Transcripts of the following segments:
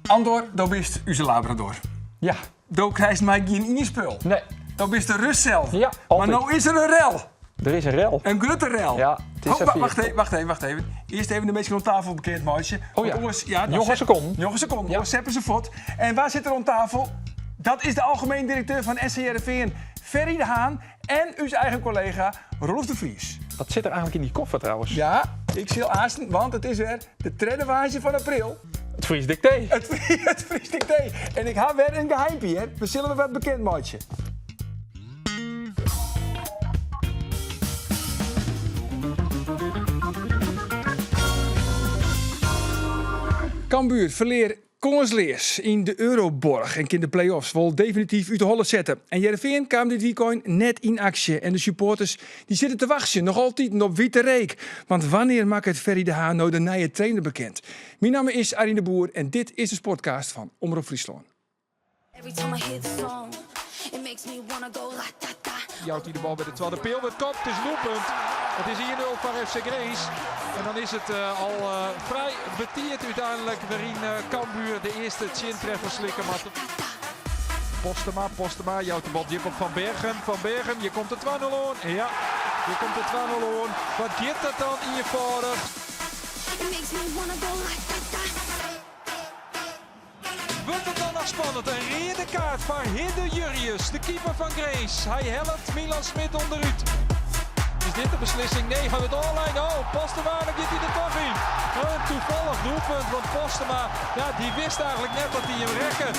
Andor, dat bist uw Labrador. Ja. Dat krijgt mij geen inspul. Nee. Dat bist de rust zelf. Ja, maar altijd. nou is er een rel. Er is een rel. Een grote rel. Ja, het is Oh, even wacht even. Eerst even de mensen op tafel bekend, maatje. Oh ja. Nog een seconde. Nog een seconde. Ja. Ja. Seppen ze fot. En waar zit er op tafel? Dat is de algemeen directeur van SCRV, Ferry de Haan. En uw eigen collega Rolf de Vries. Wat zit er eigenlijk in die koffer trouwens? Ja, ik zie al aasten, want het is weer de treddewaasje van april. Het Fries dicté. Het Fries dicté. En ik heb weer een geheimpje, hè. We zullen wat bekend, maatje. Cambuur verleer kansleers in de Euroborg en in de play-offs wel definitief uit de holle zetten. En Heerenveen kwam dit weekend net in actie. En de supporters die zitten te wachten, nog altijd op witte reek. Want wanneer maakt het Ferry de Haan nou de nieuwe trainer bekend? Mijn naam is Arjen de Boer en dit is de sportcast van Omroep Friesland. Every time I hear the song, it makes me wanna go la-ta-ta. Jouwt hij de bal bij de tweede peel met kop. Het is doelpunt. Het is 1-0 voor FC Grace. En dan is het al vrij betierd uiteindelijk waarin Cambuur de eerste chin-treffer slikken. Maar Postema, jouwt de bal diep op Van Bergen. Van Bergen, je komt de 2-0 aan. Ja, je komt de 2-0 aan. Wat geeft dat dan in je vader? It makes me wanna go la-ta-ta. Wordt het dan nog spannend? Een rode kaart van Hidde Jurrius, de keeper van Grace. Hij helpt Milan Smit onderuit. Is dit de beslissing? Nee, gaat het online. Oh, Postema, dan gaat hij er toch in. Oh, een toevallig doelpunt, want Postema, ja, die wist eigenlijk net dat hij hem rekken.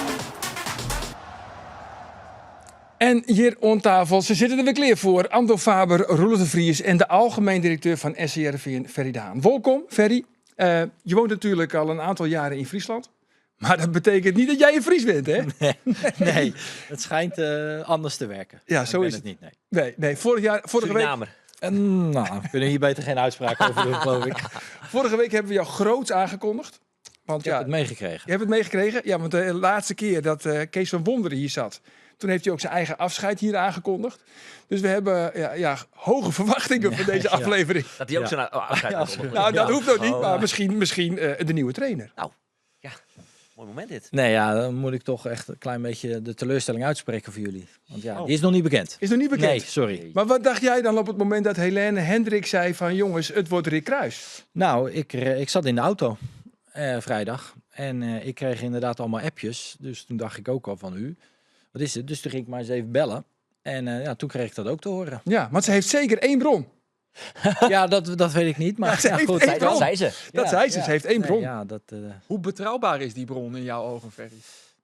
En hier aan tafel, ze zitten er weer klaar voor. Ando Faber, Roelof de Vries en de algemeen directeur van SCRV, Ferry de Haan. Welkom, Ferry. Je woont natuurlijk al een aantal jaren in Friesland. Maar dat betekent niet dat jij een Fries bent, hè? Nee, het schijnt anders te werken. Ja, Maar zo ik is ben het. het niet. Nee. Nee, vorige week, Nou, we kunnen hier beter geen uitspraak over doen, geloof ik. vorige week hebben we jou groots aangekondigd. Want Ik heb het meegekregen. je hebt het meegekregen. Ja, want de laatste keer dat Kees van Wonderen hier zat, toen heeft hij ook zijn eigen afscheid hier aangekondigd. Dus we hebben hoge verwachtingen voor deze aflevering. Dat hij ook zijn afscheid Ja, afkondigt. Nou, dat hoeft nog niet, Oh. maar misschien de nieuwe trainer. Mooi moment dit. Nee, ja, dan moet ik toch echt een klein beetje de teleurstelling uitspreken voor jullie. Want ja, Oh. die is nog niet bekend. Is nog niet bekend. Nee, sorry. Maar wat dacht jij dan op het moment dat Helene Hendrik zei van jongens, het wordt Rick Kruis? Nou, ik zat in de auto vrijdag. En ik kreeg inderdaad allemaal appjes. Dus toen dacht ik ook al van wat is het? Dus toen ging ik maar eens even bellen. En toen kreeg ik dat ook te horen. Ja, want ze heeft zeker één bron. Ja, dat weet ik niet. Maar Ja, ze heeft goed. één bron. Dat zei ze. Dat zei ze, ze heeft één bron. Ja, Hoe betrouwbaar is die bron in jouw ogen, Ferry?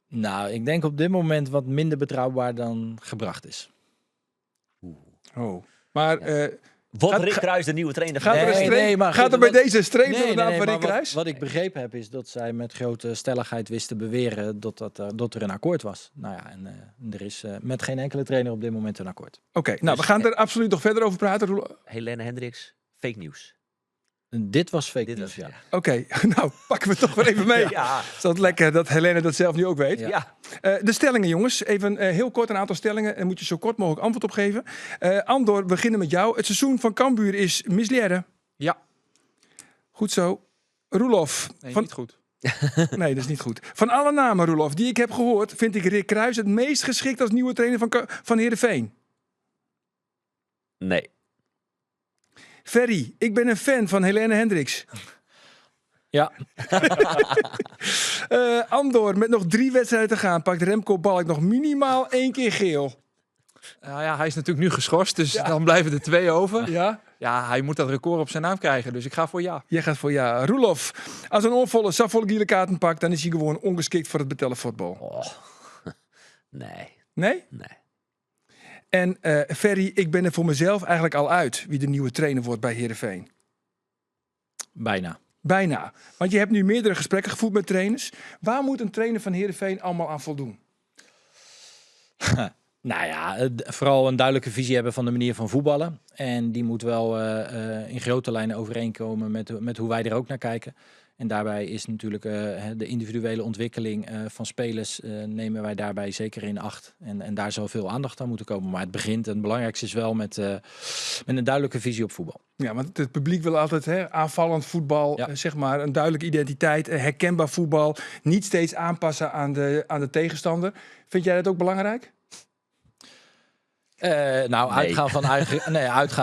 Nou, ik denk op dit moment wat minder betrouwbaar dan gebracht is. Oh. Maar Wordt Gaat- Rick Kruis de nieuwe trainer gaat van er, een Nee, streep, nee, maar gaat goed, er bij wat- deze streep door de naam van maar Rick Kruis? wat ik begrepen heb is dat zij met grote stelligheid wisten beweren dat er een akkoord was. Nou ja, en er is met geen enkele trainer op dit moment een akkoord. Oké, nou we gaan er absoluut nog verder over praten. Helene Hendricks, fake nieuws. En dit was fake Dit nieuws, was, ja. Oké, nou pakken we het toch weer even mee. Ja. Is dat lekker dat Helene dat zelf nu ook weet? Ja. De stellingen, jongens. Even heel kort een aantal stellingen. En moet je zo kort mogelijk antwoord op geven. Andor, we beginnen met jou. Het seizoen van Cambuur is misleren. Ja. Goed zo. Roelof. Nee, Van... niet goed. Nee, dat is niet goed. Van alle namen, Roelof, die ik heb gehoord, vind ik Rick Kruis het meest geschikt als nieuwe trainer van Heerenveen. Nee. Ferry, ik ben een fan van Helene Hendricks. Ja, Andor, met nog 3 wedstrijden te gaan, pakt Remco Balk nog minimaal 1 keer geel. Nou ja, hij is natuurlijk nu geschorst, dus dan blijven er 2 over. Ja? Ja, hij moet dat record op zijn naam krijgen, dus ik ga voor ja. Jij gaat voor ja. Roelof, als een onvolle Safvolle gele kaarten pakt, dan is hij gewoon ongeschikt voor het betellen voetbal. Oh. Nee. Nee? Nee. En Ferry, ik ben er voor mezelf eigenlijk al uit wie de nieuwe trainer wordt bij Heerenveen. bijna. Bijna. Want je hebt nu meerdere gesprekken gevoerd met trainers. Waar moet een trainer van Heerenveen allemaal aan voldoen? Nou ja, vooral een duidelijke visie hebben van de manier van voetballen. En die moet wel in grote lijnen overeenkomen met hoe wij er ook naar kijken. En daarbij is natuurlijk de individuele ontwikkeling van spelers nemen wij daarbij zeker in acht. En daar zal veel aandacht aan moeten komen. Maar het begint en het belangrijkste is wel met een duidelijke visie op voetbal. Ja, want het publiek wil altijd aanvallend voetbal, Ja. zeg maar, een duidelijke identiteit, herkenbaar voetbal. Niet steeds aanpassen aan de tegenstander. Vind jij dat ook belangrijk? Uitgaan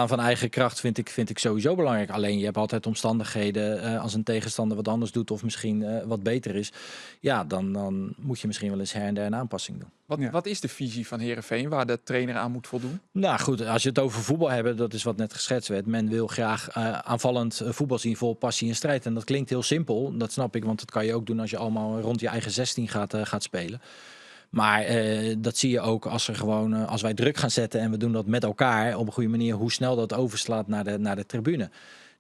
van eigen kracht vind ik sowieso belangrijk. Alleen je hebt altijd omstandigheden als een tegenstander wat anders doet of misschien wat beter is. Ja, dan moet je misschien wel eens her en der een aanpassing doen. Wat is de visie van Heerenveen waar de trainer aan moet voldoen? Nou goed, als je het over voetbal hebt, dat is wat net geschetst werd. Men wil graag aanvallend voetbal zien, vol passie en strijd. En dat klinkt heel simpel, dat snap ik, want dat kan je ook doen als je allemaal rond je eigen 16 gaat spelen. Maar dat zie je ook als wij druk gaan zetten en we doen dat met elkaar op een goede manier, hoe snel dat overslaat naar de tribune.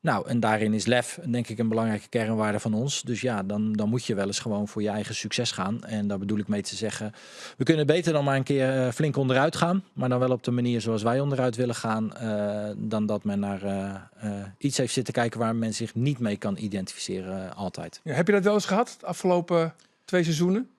Nou, en daarin is lef denk ik een belangrijke kernwaarde van ons. Dus ja, dan moet je wel eens gewoon voor je eigen succes gaan. En daar bedoel ik mee te zeggen, we kunnen beter dan maar een keer flink onderuit gaan. Maar dan wel op de manier zoals wij onderuit willen gaan. Dan dat men naar iets heeft zitten kijken waar men zich niet mee kan identificeren altijd. Ja, heb je dat wel eens gehad, de afgelopen 2 seizoenen?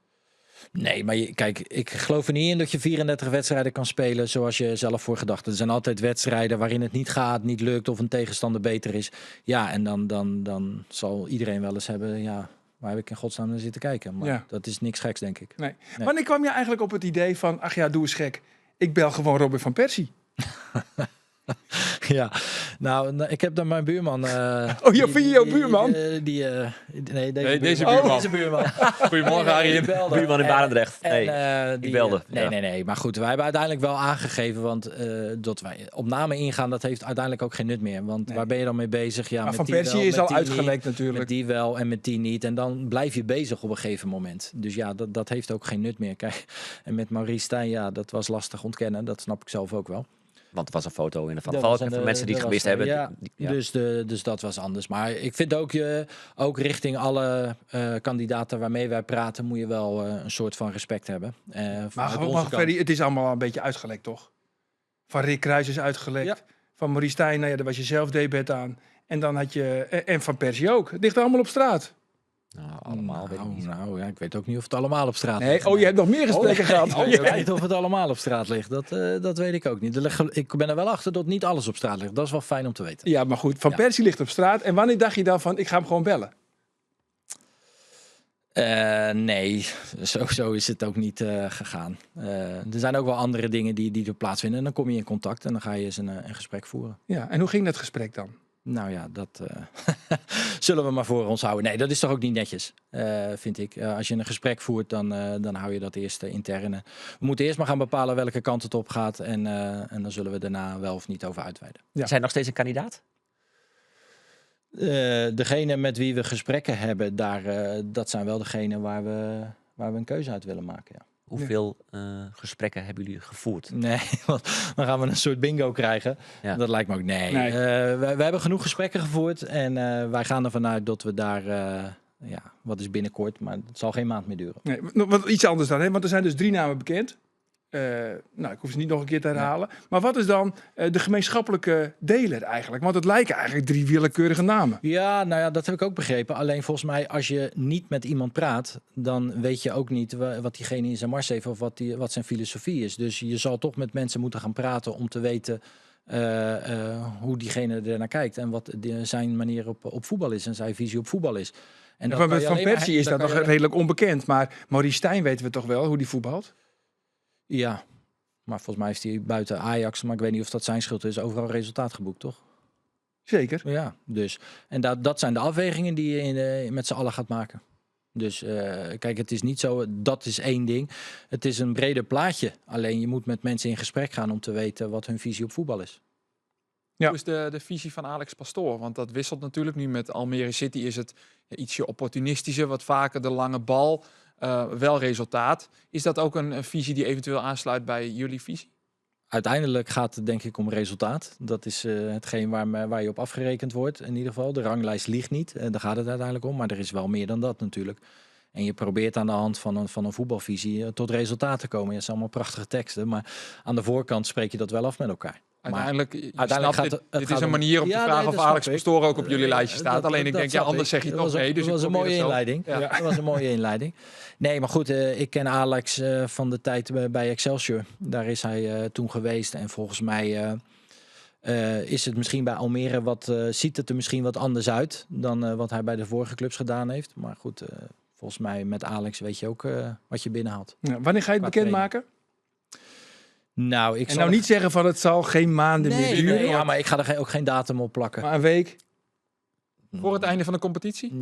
Nee, maar kijk, ik geloof er niet in dat je 34 wedstrijden kan spelen zoals je zelf voor gedacht hebt. Er zijn altijd wedstrijden waarin het niet gaat, niet lukt of een tegenstander beter is. Ja, en dan zal iedereen wel eens hebben, ja, waar heb ik in godsnaam naar zitten kijken. Maar dat is niks geks, denk ik. Nee. Wanneer kwam je eigenlijk op het idee van, ach ja, doe eens gek. Ik bel gewoon Robin van Persie. Ja, nou, ik heb dan mijn buurman. Vind je jouw buurman? Deze buurman. Deze buurman. Goedemorgen, Arjen. Buurman in Barendrecht. Ik belde. Nee. Maar goed, wij hebben uiteindelijk wel aangegeven, want dat wij op namen ingaan, dat heeft uiteindelijk ook geen nut meer. Want waar ben je dan mee bezig? Ja, Maar met Van die Persie wel, is met al die uitgelekt niet, natuurlijk. Met die wel en met die niet. En dan blijf je bezig op een gegeven moment. Dus ja, dat heeft ook geen nut meer. Kijk, en met Maurice Stijn, ja, dat was lastig ontkennen. Dat snap ik zelf ook wel. Want er was een foto in de Van Dat Valk. was En een, voor mensen die het dat gemist was, hebben. ja. Dus dat was anders. Maar ik vind ook richting alle kandidaten waarmee wij praten, moet je wel een soort van respect hebben. Maar Ferry, het is allemaal een beetje uitgelekt, toch? Van Rick Kruijs is uitgelekt. Ja. Van Maurice Stijn, nou ja, daar was je zelf debuut aan. En dan had je... En Van Persie ook. Het ligt allemaal op straat. Nou, allemaal weet ik niet. Nou ja, ik weet ook niet of het allemaal op straat Nee, ligt. je hebt nog meer gesprekken gehad. Ik weet ook niet of het allemaal op straat ligt. Dat weet ik ook niet. Ik ben er wel achter dat niet alles op straat ligt. Dat is wel fijn om te weten. Ja, maar goed. Van Persie ligt op straat. En wanneer dacht je dan van, ik ga hem gewoon bellen? Nee, zo is het ook niet gegaan. Er zijn ook wel andere dingen die er plaatsvinden. En dan kom je in contact en dan ga je eens een gesprek voeren. Ja, en hoe ging dat gesprek dan? Nou ja, dat zullen we maar voor ons houden. Nee, dat is toch ook niet netjes, vind ik. Als je een gesprek voert, dan hou je dat eerst intern. We moeten eerst maar gaan bepalen welke kant het op gaat. En dan zullen we daarna wel of niet over uitweiden. Ja. Zijn er nog steeds een kandidaat? Degene met wie we gesprekken hebben, dat zijn wel degenen waar we een keuze uit willen maken, ja. Hoeveel gesprekken hebben jullie gevoerd? Nee, want dan gaan we een soort bingo krijgen. Ja. Dat lijkt me ook. Nee. Nee. We hebben genoeg gesprekken gevoerd. En wij gaan ervan uit dat we daar... wat is binnenkort, maar het zal geen maand meer duren. Nee, wat iets anders dan, hè? Want er zijn dus 3 namen bekend. Nou, ik hoef ze niet nog een keer te herhalen. Maar wat is dan de gemeenschappelijke deler eigenlijk? Want het lijken eigenlijk 3 willekeurige namen. Ja, nou ja, dat heb ik ook begrepen. Alleen volgens mij, als je niet met iemand praat, dan weet je ook niet wat diegene in zijn mars heeft of wat zijn filosofie is. Dus je zal toch met mensen moeten gaan praten om te weten hoe diegene er naar kijkt en wat zijn manier op voetbal is en zijn visie op voetbal is. En dat Van Persie is dat nog redelijk onbekend. Maar Maurice Stijn weten we toch wel hoe die voetbalt? Ja, maar volgens mij heeft hij buiten Ajax, maar ik weet niet of dat zijn schuld is, overal resultaat geboekt, toch? Zeker. Ja, dus. En dat zijn de afwegingen die je met z'n allen gaat maken. Dus kijk, het is niet zo, dat is één ding. Het is een breder plaatje. Alleen je moet met mensen in gesprek gaan om te weten wat hun visie op voetbal is. Ja. Hoe is de visie van Alex Pastoor? Want dat wisselt natuurlijk nu met Almere City. Is het ietsje opportunistischer, wat vaker de lange bal, wel resultaat. Is dat ook een visie die eventueel aansluit bij jullie visie? Uiteindelijk gaat het denk ik om resultaat. Dat is hetgeen waar je op afgerekend wordt in ieder geval. De ranglijst liegt niet, daar gaat het uiteindelijk om. Maar er is wel meer dan dat natuurlijk. En je probeert aan de hand van een voetbalvisie tot resultaat te komen. Ja, het zijn allemaal prachtige teksten, maar aan de voorkant spreek je dat wel af met elkaar. Uiteindelijk, uiteindelijk gaat dit, het dit is gaat een om- manier om Ja, te nee, vragen dat of snap Alex ik. Pastoor ook op jullie lijstje staat. Alleen ik denk, ja, snap anders zeg je Dat toch was nee. ook- Dus dat was een mooie inleiding. Ja. Dat was een mooie inleiding. Nee, maar goed, ik ken Alex van de tijd bij Excelsior. Daar is hij toen geweest. En volgens mij is het misschien bij Almere ziet het er misschien wat anders uit dan wat hij bij de vorige clubs gedaan heeft. Maar goed, volgens mij met Alex weet je ook wat je binnenhaalt. Ja, wanneer ga je het Qua bekendmaken? Nou, ik En zal nou er- niet zeggen van het zal geen maanden meer Nee, duren. nee, ja, maar ik ga er ook geen datum op plakken. Maar een week. Voor het einde van de competitie?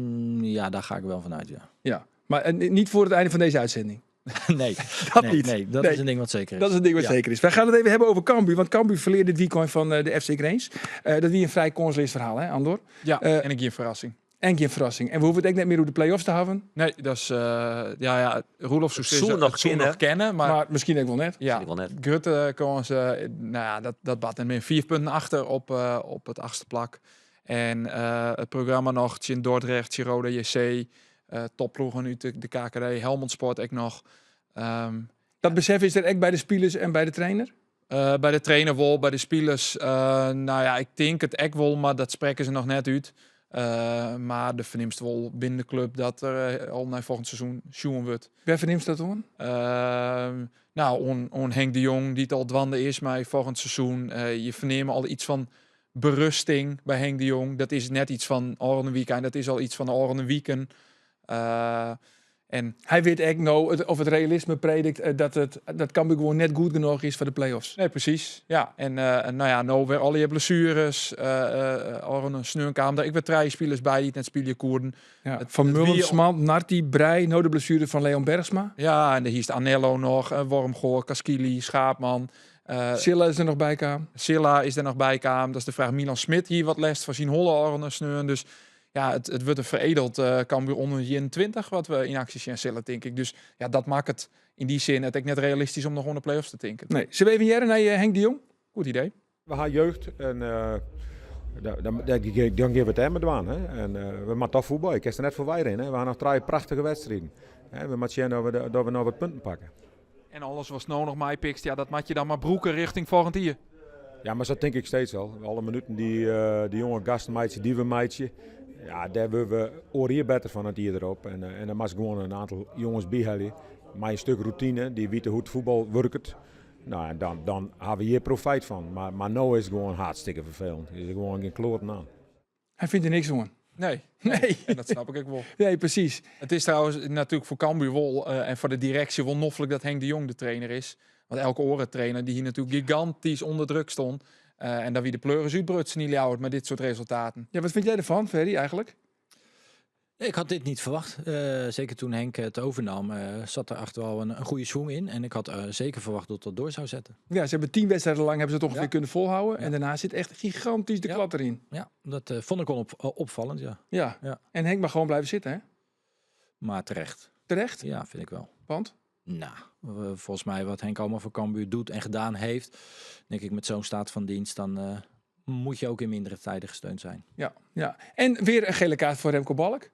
Ja, daar ga ik wel vanuit, ja. Ja. Maar niet voor het einde van deze uitzending. Nee, Dat nee, niet. nee, dat Nee. is een ding wat zeker is. Dat is een ding wat Ja. zeker is. Wij gaan het even hebben over Cambuur. Want Cambuur verleerde dit weekend van de FC Grains. Dat wie een vrij kansloos verhaal, hè, Andor? Ja, Eh, en ik hier een verrassing. En geen verrassing. En we hoeven het echt net meer over de play-offs te hebben. Nee, dat is... Roelof Soes is Zoen nog nog kennen, maar... Maar misschien ook wel net. ja, Ik wel net. Grutte komen ze... Nou ja, dat bad en meer 4 punten achter op het achtste plak. En het programma nog, in Dordrecht, Roda JC, topploegen uit de KKD, Helmond Sport ook nog. Dat besef is er echt bij de spelers en bij de trainer? Bij de trainer wel, bij de spelers. Nou ja, ik denk het ook wel, maar dat spreken ze nog net uit. Maar de verniemst wel binnen de club dat er al naar volgend seizoen sjoen wordt. Waar verneemt dat dan? Nou, on Henk de Jong, die het al dwande is, maar volgend seizoen. Je verneemt al iets van berusting bij Henk de Jong. Dat is net iets van Oranje Weekend, dat is al iets van de Oranje Weekend. En Hij weet echt nou of het realisme predikt dat Cambuur gewoon net goed genoeg is voor de play-offs. nee, precies. Ja, en nou ja, nou weer al je blessures, Oranje Sneunkamer. Ik weet 3 spelers bij die het net spelen koerden. Ja. Het- Van het Mullen, wie- Smant, Narti, Brei, nou de blessure van Leon Bergsma. Ja, en hier is Anello nog, Wormgoor, Kaskili, Schaapman. Silla is er nog bij kwam. Silla is er nog bij kwam. Dat is de vraag. Milan Smit hier wat lest van zien holle Oranje Sneun. Dus ja, het wordt een veredeld Cambuur onder 21 wat we in actie zien Silla, denk ik. Dus ja, dat maakt het in die zin het ook net realistisch om nog gewoon de play-offs te denken. Nee, zullen we even jaren naar Henk de Jong? Goed idee. We gaan jeugd en dan geven we het hem aan. Hè. En we moeten toch voetbal. Ik kan er net voor wij in. Hè. We gaan nog 3 prachtige wedstrijden. Hè. We moeten zien dat we nog wat punten pakken. En alles was nou nog mij pikt, ja, dat maak je dan maar broeken richting volgend jaar. Ja, maar dat denk ik steeds al. Alle minuten die jonge gastenmeidje, die we meidje. Ja, daar willen we hier beter van het hier erop. En dan moet gewoon een aantal jongens bijhalen. Maar een stuk routine, die weten hoe het voetbal werkt. Nou, en dan hebben we hier profijt van. Maar nou is het gewoon hartstikke vervelend. Er is gewoon geen kloten aan. Hij vindt er niks van. Nee. Nee. En dat snap ik ook wel. Nee, precies. Het is trouwens natuurlijk voor Cambuur wel en voor de directie wel noffelijk dat Henk de Jong de trainer is. Want elke orentrainer die hier natuurlijk gigantisch onder druk stond. En dat wie de pleuris uitbrutsen niet houdt met dit soort resultaten. Ja, wat vind jij ervan, Ferry, eigenlijk? Ik had dit niet verwacht. Zeker toen Henk het overnam, zat er echt wel een goede swing in. En ik had zeker verwacht dat dat door zou zetten. Ja, ze hebben 10 wedstrijden lang hebben ze het ongeveer Ja. kunnen volhouden. Ja. En daarna zit echt gigantisch de Ja. klad erin. Ja, dat vond ik wel opvallend, ja. Ja. Ja. En Henk mag gewoon blijven zitten, hè? Maar terecht. Terecht. Ja, vind ik wel. Want? Nou, volgens mij wat Henk allemaal voor Cambuur doet en gedaan heeft, denk ik met zo'n staat van dienst, dan moet je ook in mindere tijden gesteund zijn. Ja, ja. En weer een gele kaart voor Remco Balk.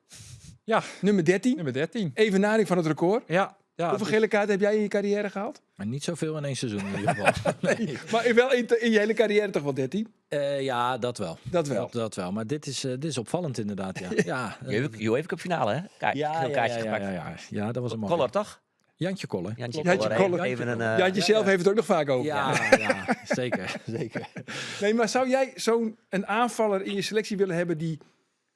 Ja, Nummer 13. nummer 13. Evenaring van het record. Ja, Hoeveel dus- gele kaarten heb jij in je carrière gehaald? Maar niet zoveel in één seizoen in ieder geval. Nee. Maar wel in je hele carrière toch wel 13? Ja, dat wel. Dat wel. Dat wel. Maar dit is opvallend inderdaad, ja. Ja, UEFA Cup finale, hè? Kijk, ja, een ja, kaartje ja, gepakt. ja, ja. Ja, dat was een mooie. Collor, toch? Jantje Koller. Jantje Jantje Koller, Koller. even een... Jantje zelf heeft het ook nog vaak over. Ja, ja, zeker. Zeker. Nee, maar zou jij zo'n aanvaller in je selectie willen hebben die...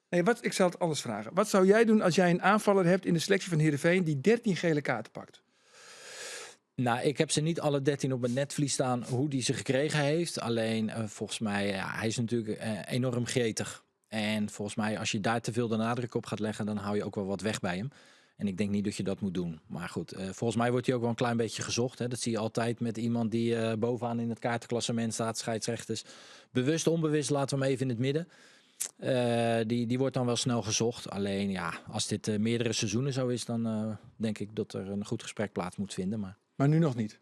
Nee, ik zal het anders vragen. Wat zou jij doen als jij een aanvaller hebt in de selectie van Heerenveen die 13 gele kaarten pakt? Nou, ik heb ze niet alle 13 op het netvlies staan hoe die ze gekregen heeft. Alleen volgens mij, hij is natuurlijk enorm gretig. En volgens mij, als je daar te veel de nadruk op gaat leggen, dan hou je ook wel wat weg bij hem. En ik denk niet dat je dat moet doen. Maar goed, volgens mij wordt hij ook wel een klein beetje gezocht. Hè. Dat zie je altijd met iemand die bovenaan in het kaartenklassement staat, scheidsrechters. Bewust, onbewust, laten we hem even in het midden. Die wordt dan wel snel gezocht. Alleen ja, als dit meerdere seizoenen zo is, dan denk ik dat er een goed gesprek plaats moet vinden. Maar nu nog niet.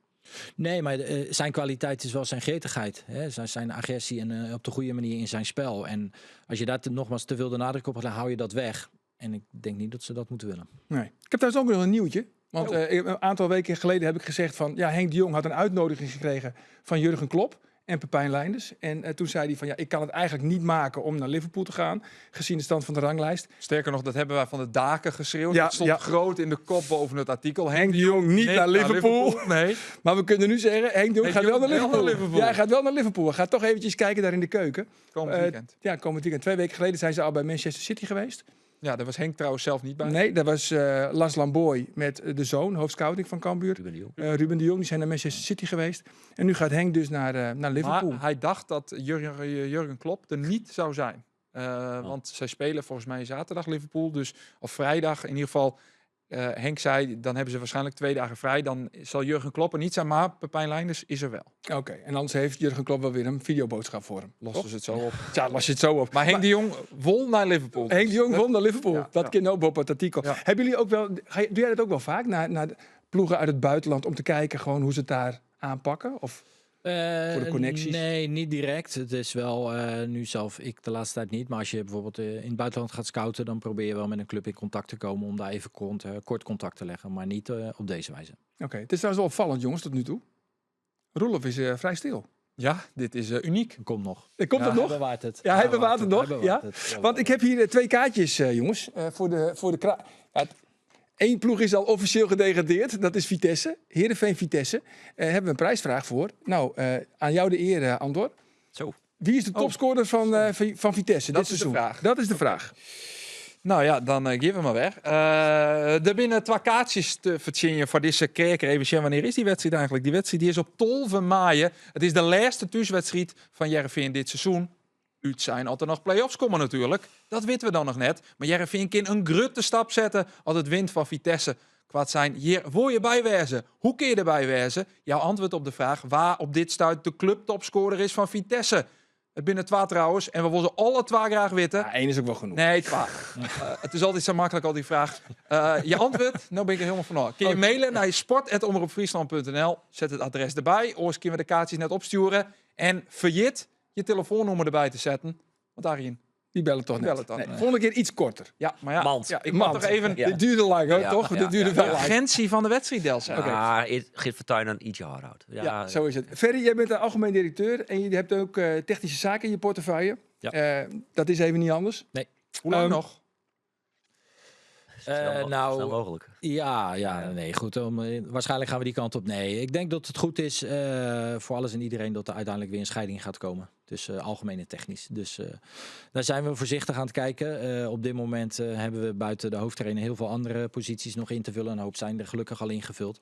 Nee, maar zijn kwaliteit is wel zijn gretigheid. Hè? Zijn agressie en op de goede manier in zijn spel. En als je daar nogmaals te veel de nadruk op gaat, hou je dat weg. En ik denk niet dat ze dat moeten willen. Nee. Ik heb trouwens ook nog een nieuwtje. Want een aantal weken geleden heb ik gezegd van... Ja, Henk de Jong had een uitnodiging gekregen van Jurgen Klopp. en Pepijn Leinders. En toen zei hij van, ja, ik kan het eigenlijk niet maken om naar Liverpool te gaan, gezien de stand van de ranglijst. Sterker nog, dat hebben wij van de daken geschreeuwd. Ja, dat stond ja. groot in de kop boven het artikel. Henk de Jong niet naar Liverpool. Nee. Maar we kunnen nu zeggen, Henk de Jong gaat wel naar Liverpool. Liverpool. Ja, hij gaat wel naar Liverpool. Hij gaat toch eventjes kijken daar in de keuken. Komend weekend. Ja, komend weekend. 2 weken geleden zijn ze al bij Manchester City geweest. Ja, daar was Henk trouwens zelf niet bij. Nee, dat was Las Lamboy met de zoon, hoofdscouting van Cambuur. Ruben de Jong. Ruben de Jong, die zijn naar Manchester City geweest. En nu gaat Henk dus naar Liverpool. Maar hij dacht dat Jurgen Klopp er niet zou zijn. Want zij spelen volgens mij zaterdag Liverpool. Dus, of vrijdag in ieder geval. Henk zei, dan hebben ze waarschijnlijk 2 dagen vrij. Dan zal Jurgen Klopp er niet zijn. Maar Pepijn Leinders is er wel. Oké, en anders heeft Jurgen Klopp wel weer een videoboodschap voor hem. Lossen ze het zo op. Ja, las je het zo op. Maar Henk de Jong won naar Liverpool. Henk de Jong won naar Liverpool. Ja, Dat ja. kind ook op het artikel. Ja. Hebben jullie ook wel, doe jij dat ook wel vaak? Naar de ploegen uit het buitenland om te kijken gewoon hoe ze het daar aanpakken? Of voor de connecties? Nee, niet direct. Het is wel, nu zelf ik de laatste tijd niet. Maar als je bijvoorbeeld in het buitenland gaat scouten, dan probeer je wel met een club in contact te komen om daar even kort contact te leggen. Maar niet op deze wijze. Oké, het is trouwens wel opvallend jongens tot nu toe. Roelof is vrij stil. Ja, dit is uniek. Komt nog. Komt Ja, het nog? Hij bewaart het. Ja, hij bewaart het nog. Hij Ja? bewaart het. Want ik heb hier 2 kaartjes, jongens, voor de Eén ploeg is al officieel gedegradeerd, dat is Vitesse. Heerenveen-Vitesse. Hebben we een prijsvraag voor. Nou, aan jou de eer, Andor. Zo. Wie is de topscorer van Vitesse Dat dit is de seizoen? vraag. Dat is de vraag. Nou ja, dan geven we maar weg. Er binnen 2 kaartjes te verzinnen voor deze kerker. Even zien, wanneer is die wedstrijd eigenlijk? Die wedstrijd die is op 12 mei. Het is de laatste thuiswedstrijd van Heerenveen dit seizoen. Uit zijn altijd nog play-offs komen natuurlijk. Dat weten we dan nog net. Maar Heerenveen kan een grote stap zetten als het wint van Vitesse. Kwaad zijn, hier wil je bijwezen. Hoe kun je erbij wezen? Jouw antwoord op de vraag waar op dit stuit de clubtopscorer is van Vitesse. Het binnen 2 trouwens. En we willen alle 2 graag weten. Ja, 1 is ook wel genoeg. Nee, 2. Het is altijd zo makkelijk al die vraag. Je antwoord, nou ben ik er helemaal vanaf. Kun je mailen naar sport@omroepfriesland.nl. Zet het adres erbij. Oors kunnen we de kaartjes net opsturen. En vergeet je telefoonnummer erbij te zetten. Want daarin. Die bellen toch Die net. bellen toch Nee, net. volgende keer iets korter. Ja, maar ja. Mand. Ja, ik Mand. mag toch even Ja. Dit duurde lang, hoor, Ja, toch? ja, Dit duurde ja, wel de lang. urgentie van de wedstrijd, Del zijn. Maar Geert Fortuyn dan ietsje harder houdt. Ja, zo is het. Ferry, jij bent de algemeen directeur en je hebt ook technische zaken in je portefeuille. Ja. Dat is even niet anders. Hoe lang Ehm, nog? Snel mogelijk. Ja, nee, goed. Waarschijnlijk gaan we die kant op. Nee, ik denk dat het goed is voor alles en iedereen dat er uiteindelijk weer een scheiding gaat komen. Tussen algemeen en technisch. Dus daar zijn we voorzichtig aan het kijken. Op dit moment hebben we buiten de hoofdtrainer heel veel andere posities nog in te vullen. Een hoop zijn er gelukkig al ingevuld.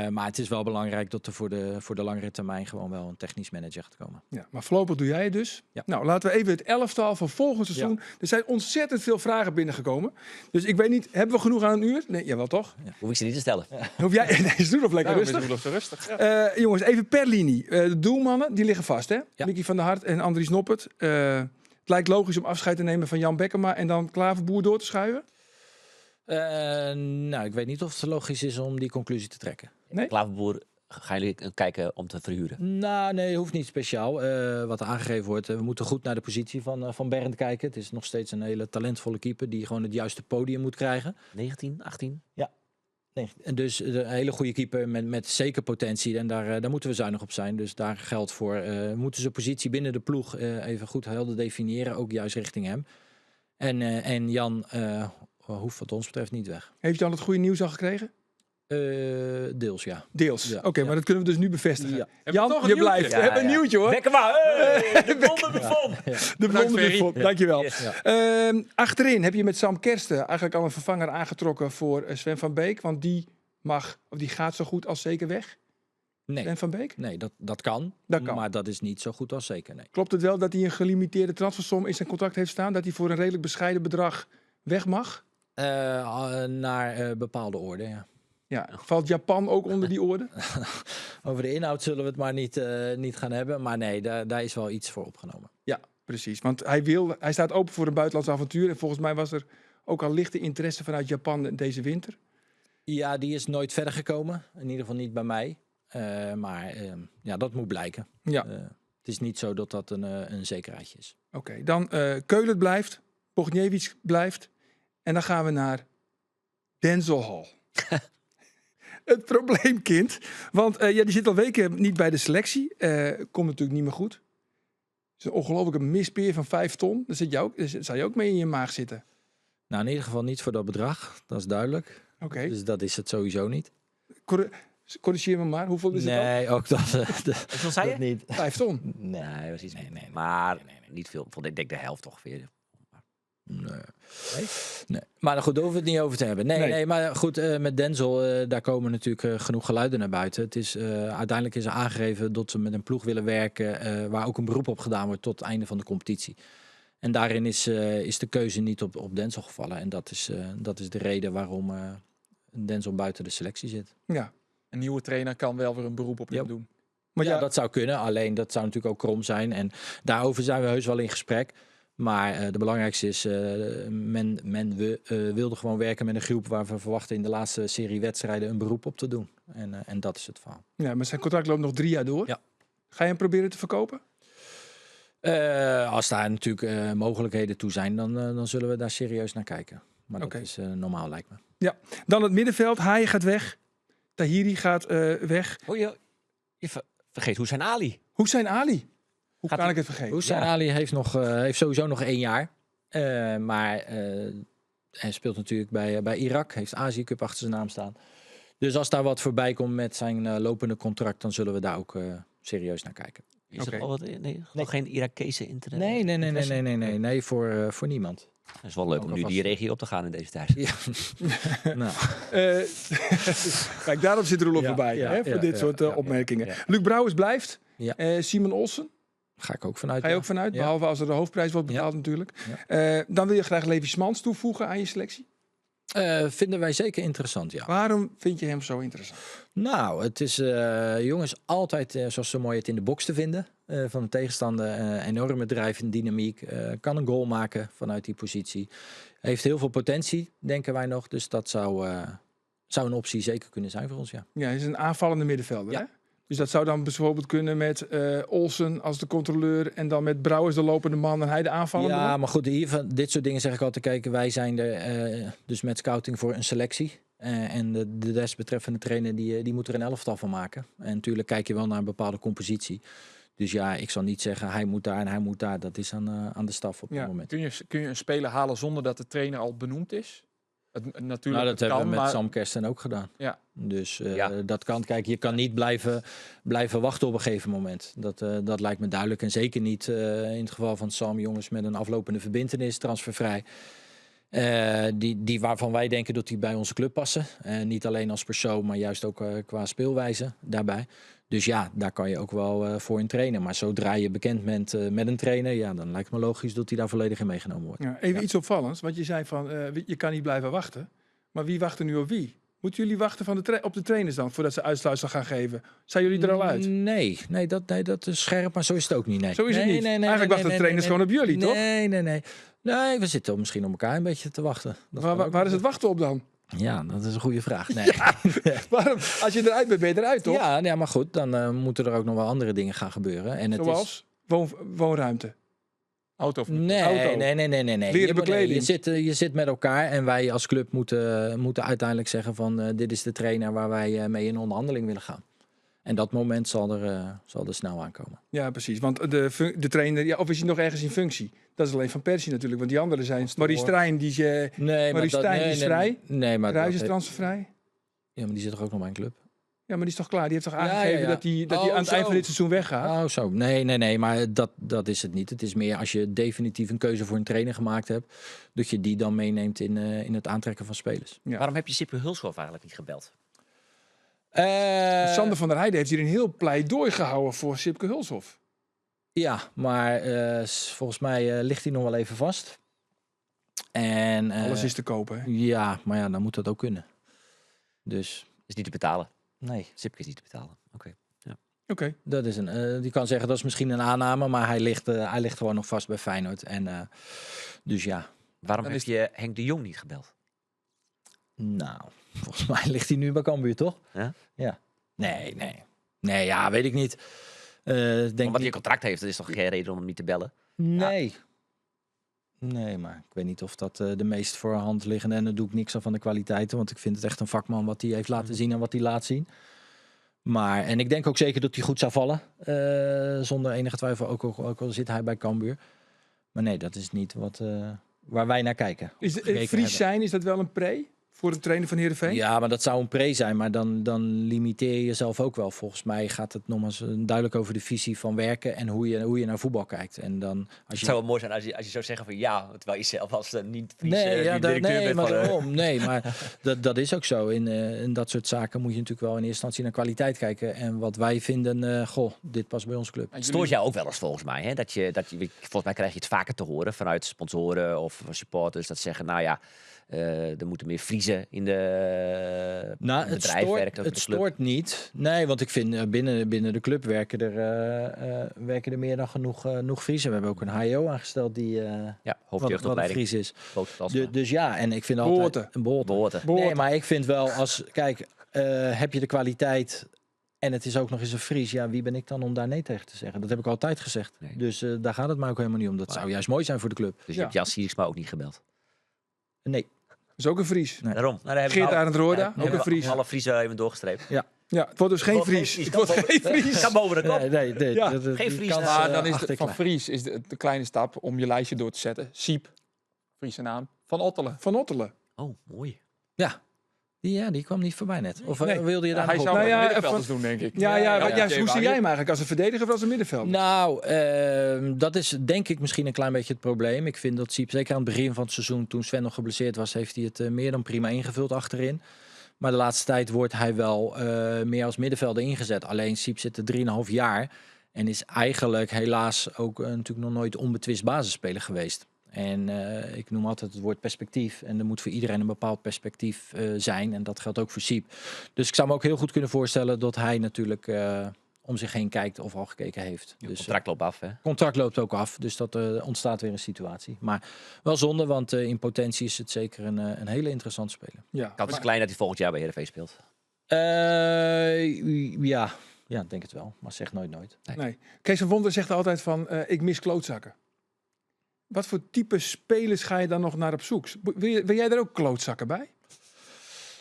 Maar het is wel belangrijk dat er voor de langere termijn gewoon wel een technisch manager gaat komen. Ja, maar voorlopig doe jij het dus. Ja. Nou, laten we even het elftal van volgend seizoen. Er zijn ontzettend veel vragen binnengekomen. Dus ik weet niet, hebben we genoeg aan een uur? Nee, jawel toch? Hoef ik ze niet te stellen. Hoef jij? Nee, doe nog lekker rustig. Rustig. Ja. Jongens, even per linie. De doelmannen, die liggen vast, hè? Ja. Mickey van der Hart en Andries Noppert. Het lijkt logisch om afscheid te nemen van Jan Bekkema en dan Klaverboer door te schuiven. Nou, ik weet niet of het logisch is om die conclusie te trekken. Klaverboer, gaan jullie kijken om te verhuren? Nou, nee, hoeft niet speciaal. Wat er aangegeven wordt, we moeten goed naar de positie van Bernd kijken. Het is nog steeds een hele talentvolle keeper die gewoon het juiste podium moet krijgen. 19, 18? Nee. En dus een hele goede keeper met zeker potentie. En daar moeten we zuinig op zijn. Dus daar geldt voor. We moeten zijn positie binnen de ploeg even goed helder definiëren. Ook juist richting hem. En Jan hoeft wat ons betreft niet weg. Heeft je al het goede nieuws al gekregen? Deels, ja. Deels. Ja. Oké, Ja. maar dat kunnen we dus nu bevestigen. Ja. Hebben we Jan, toch een je nieuwtje? blijft. Ja, We hebben een ja. nieuwtje hoor. Bekkema! De blonde Buffon! De blonde Ferry. Buffon. Ja. Dankjewel. Yes. Achterin heb je met Sam Kersten eigenlijk al een vervanger aangetrokken voor Sven van Beek. Want die gaat zo goed als zeker weg. Nee, Sven van Beek. nee dat kan. Dat kan. Maar dat is niet zo goed als zeker, nee. Klopt het wel dat hij een gelimiteerde transfersom in zijn contract heeft staan? Dat hij voor een redelijk bescheiden bedrag weg mag? Naar bepaalde orde, ja. Ja. Valt Japan ook onder die orde? Over de inhoud zullen we het maar niet gaan hebben. Maar nee, daar is wel iets voor opgenomen. Ja, precies. Want hij staat open voor een buitenlands avontuur. En volgens mij was er ook al lichte interesse vanuit Japan deze winter. Ja, die is nooit verder gekomen. In ieder geval niet bij mij. Maar dat moet blijken. Ja, Het is niet zo dat een zekerheidje is. oké. Dan Keulen blijft. Bogniewicz blijft. En dan gaan we naar Denzel Hall. het probleemkind. Want die zit al weken niet bij de selectie. Komt natuurlijk niet meer goed. Het is een ongelofelijke mispeer van 5 ton. Daar zou je ook mee in je maag zitten. Nou, in ieder geval niet voor dat bedrag. Dat is duidelijk. Oké. Dus dat is het sowieso niet. Corrigeer me maar. Hoeveel is het dan? Nee, ook dat. Hoeveel zei je? dat niet. 5 ton. Nee, was iets Nee. maar niet veel. Ik denk de helft ongeveer. Nee. Maar goed, daar hoeven we het niet over te hebben. Nee, maar goed, met Denzel, daar komen natuurlijk genoeg geluiden naar buiten. Het is, uiteindelijk is er aangegeven dat ze met een ploeg willen werken waar ook een beroep op gedaan wordt tot het einde van de competitie. En daarin is de keuze niet op Denzel gevallen. En dat is de reden waarom Denzel buiten de selectie zit. Ja. Een nieuwe trainer kan wel weer een beroep op hem doen. Maar Ja, dat zou kunnen. Alleen dat zou natuurlijk ook krom zijn. En daarover zijn we heus wel in gesprek. Maar de belangrijkste is, men wilde gewoon werken met een groep waar we verwachten in de laatste serie wedstrijden een beroep op te doen. En dat is het verhaal. Ja, maar zijn contract loopt nog 3 jaar door. Ja. Ga je hem proberen te verkopen? Als daar natuurlijk mogelijkheden toe zijn, dan zullen we daar serieus naar kijken. Maar Oké. dat is normaal, lijkt me. Ja. Dan het middenveld. Haaien gaat weg. Tahiri gaat weg. Oh, je vergeet Hussein Ali. Hussein Ali. Hoe Gaat kan hij- ik het vergeten? Hussein Ali heeft sowieso nog 1 jaar. Maar hij speelt natuurlijk bij Irak. Heeft Azië Cup achter zijn naam staan. Dus als daar wat voorbij komt met zijn lopende contract, dan zullen we daar ook serieus naar kijken. Is Oké. er al wat? Nee, nog geen Irakese internet? Nee, voor niemand. Dat is wel leuk om nu alvast- die regio op te gaan in deze tijd. Ja. Nou, Kijk, daarom zit Roelof Ja, erbij. ja, Hè, voor ja, dit ja, soort ja, opmerkingen. ja. Luc Brouwers blijft. Ja. Simon Olsen. ga ik ook vanuit. Ga je ook vanuit. Ja. Behalve als er de hoofdprijs wordt betaald natuurlijk. Ja. Dan wil je graag Levi Smans toevoegen aan je selectie. Vinden wij zeker interessant, ja. Waarom vind je hem zo interessant? Nou, het is jongens altijd, zoals zo mooi het in de box te vinden. Van de tegenstander, enorme drijf en dynamiek. Kan een goal maken vanuit die positie. Heeft heel veel potentie, denken wij nog. Dus dat zou een optie zeker kunnen zijn voor ons, ja. Ja, hij is een aanvallende middenvelder. Ja. Hè? Dus dat zou dan bijvoorbeeld kunnen met Olsen als de controleur en dan met Brouwers de lopende man en hij de aanvallende Ja, man? maar goed, dit soort dingen zeg ik altijd. Kijk, wij zijn er dus met scouting voor een selectie. En de desbetreffende trainer die moet er een elftal van maken. En natuurlijk kijk je wel naar een bepaalde compositie. Dus ja, ik zal niet zeggen hij moet daar en hij moet daar. Dat is aan de staf op dit moment. Kun je een speler halen zonder dat de trainer al benoemd is? Natuurlijk, Nou, dat het hebben kan, we met maar Sam Kersten ook gedaan. Ja. Dus Ja. dat kan. Kijk, je kan niet blijven wachten op een gegeven moment. Dat lijkt me duidelijk. En zeker niet in het geval van Sam, jongens met een aflopende verbintenis, transfervrij. Die waarvan wij denken dat die bij onze club passen. Niet alleen als persoon, maar juist ook qua speelwijze daarbij. Dus ja, daar kan je ook wel voor in trainen. Maar zodra je bekend bent met een trainer, ja, dan lijkt me logisch dat hij daar volledig in meegenomen wordt. Ja, even iets opvallends, want je zei van je kan niet blijven wachten. Maar wie wacht er nu op wie? Moeten jullie wachten op de trainers dan, voordat ze uitsluitsel gaan geven? Zijn jullie er al uit? Nee, dat is scherp, maar zo is het ook niet. Nee. Zo is het niet. Eigenlijk wachten de trainers gewoon op jullie, toch? Nee, we zitten misschien op elkaar een beetje te wachten. Dat kan ook Waar is wel. het wachten op dan? Ja, dat is een goede vraag. Nee. Waarom? Als je eruit bent, ben je eruit, toch? Ja, maar goed, dan moeten er ook nog wel andere dingen gaan gebeuren. En het Zoals woonruimte. auto of niet? Nee, Auto. nee. Leren bekleding. Je zit met elkaar en wij als club moeten uiteindelijk zeggen van dit is de trainer waar wij mee in onderhandeling willen gaan. En dat moment zal er snel aankomen. Ja, precies. Want de trainer, ja, of is hij nog ergens in functie? Dat is alleen Van Persie natuurlijk, want die anderen zijn... Maurice Stijn, die is vrij. Nee, maar Ruijs is transfervrij. ja, maar die zit toch ook nog bij een club? Ja, maar die is toch klaar? Die heeft toch aangegeven dat hij aan het eind van dit seizoen weggaat? Oh, zo. Nee, maar dat is het niet. Het is meer als je definitief een keuze voor een trainer gemaakt hebt, dat je die dan meeneemt in het aantrekken van spelers. Ja. Waarom heb je Sipke Hulshoff eigenlijk niet gebeld? Sander van der Heijden heeft hier een heel pleidooi gehouden voor Sipke Hulshoff. Ja, maar volgens mij ligt hij nog wel even vast. En, Alles is te kopen, hè? Ja, maar ja, dan moet dat ook kunnen. Dus Is niet te betalen. nee, Sipke is niet te betalen. Oké. Oké. dat is die kan zeggen dat is misschien een aanname, maar hij ligt gewoon nog vast bij Feyenoord. En dus ja, Waarom Dan heb is- je Henk de Jong niet gebeld? nou, volgens mij ligt hij nu bij Cambuur, toch? Ja? Ja. Nee, ja, weet ik niet. Denk Omdat hij niet. een contract heeft, dat is toch geen reden om hem niet te bellen? Nee. Nee, maar ik weet niet of dat de meest voor de hand liggende... en dan doe ik niks aan van de kwaliteiten... want ik vind het echt een vakman wat hij heeft laten zien en wat hij laat zien. Maar, en ik denk ook zeker dat hij goed zou vallen. Zonder enige twijfel, ook al zit hij bij Cambuur. Maar nee, dat is niet waar wij naar kijken. Is Gekeken Fries hebben. zijn, is dat wel een pre voor de trainer van Heerenveen? Ja, maar dat zou een pre zijn. Maar dan limiteer je jezelf ook wel. Volgens mij gaat het nogmaals duidelijk over de visie van werken... en hoe je naar voetbal kijkt. En dan, als Het je... zou wel mooi zijn als je zou zeggen van ja, terwijl je zelf als niet Fries Nee, maar bent. daarom. Nee, maar dat is ook zo. In dat soort zaken moet je natuurlijk wel in eerste instantie naar kwaliteit kijken. En wat wij vinden, dit past bij onze club. Het stoort jou ook wel eens volgens mij. Hè? Dat je, volgens mij krijg je het vaker te horen vanuit sponsoren of van supporters. Dat zeggen, nou ja, er moeten meer Friezen in de bedrijf werken. Het stoort niet. Nee, want ik vind binnen de club werken er meer dan genoeg Friezen. We hebben ook een HIO aangesteld die wat hoofdjeugdopleiding. Fries is. Dus Dus ja, en ik vind altijd... Boorten. Nee, maar ik vind wel kijk, heb je de kwaliteit en het is ook nog eens een Fries, ja, wie ben ik dan om daar nee tegen te zeggen? Dat heb ik altijd gezegd. Nee. Dus daar gaat het mij ook helemaal niet om. Dat zou juist mooi zijn voor de club. Dus je hebt Jan Siersma ook niet gebeld. Nee. Dat is ook een Fries. Nee. Daarom. Nou, daar hebben Geert we Arend Roorda, ook een Fries. Alle Friesen even doorgestreept. Ja, het wordt dus geen Fries. Het wordt geen Fries. Kan boven de kop. Nee. Ja. Geen Fries. Maar dan is achter van klaar. Fries is de kleine stap om je lijstje door te zetten. Siep, Friese naam. Van Ottelen. Van Ottelen. Oh, mooi. Ja. Die kwam niet voorbij net. Of Nee. wilde je daar Hij nog zou op? Nou wel ja, middenvelders doen, denk ik. Hoe zie jij hem eigenlijk? Als een verdediger of als een middenvelder? Nou, dat is denk ik misschien een klein beetje het probleem. Ik vind dat Siep, zeker aan het begin van het seizoen, toen Sven nog geblesseerd was, heeft hij het meer dan prima ingevuld achterin. Maar de laatste tijd wordt hij wel meer als middenvelder ingezet. Alleen Siep zit er 3,5 jaar en is eigenlijk helaas ook natuurlijk nog nooit onbetwist basisspeler geweest. En ik noem altijd het woord perspectief. En er moet voor iedereen een bepaald perspectief zijn. En dat geldt ook voor Siep. Dus ik zou me ook heel goed kunnen voorstellen dat hij natuurlijk om zich heen kijkt of al gekeken heeft. Je Dus contract loopt af, hè? contract loopt ook af. Dus dat ontstaat weer een situatie. Maar wel zonde, want in potentie is het zeker een hele interessante speler. Ja. Kans is klein dat hij volgend jaar bij Heerenveen speelt. Ja, denk het wel. Maar zeg nooit. Nee. Kees van Wonder zegt altijd van, ik mis klootzakken. Wat voor type spelers ga je dan nog naar op zoek? Wil jij daar ook klootzakken bij?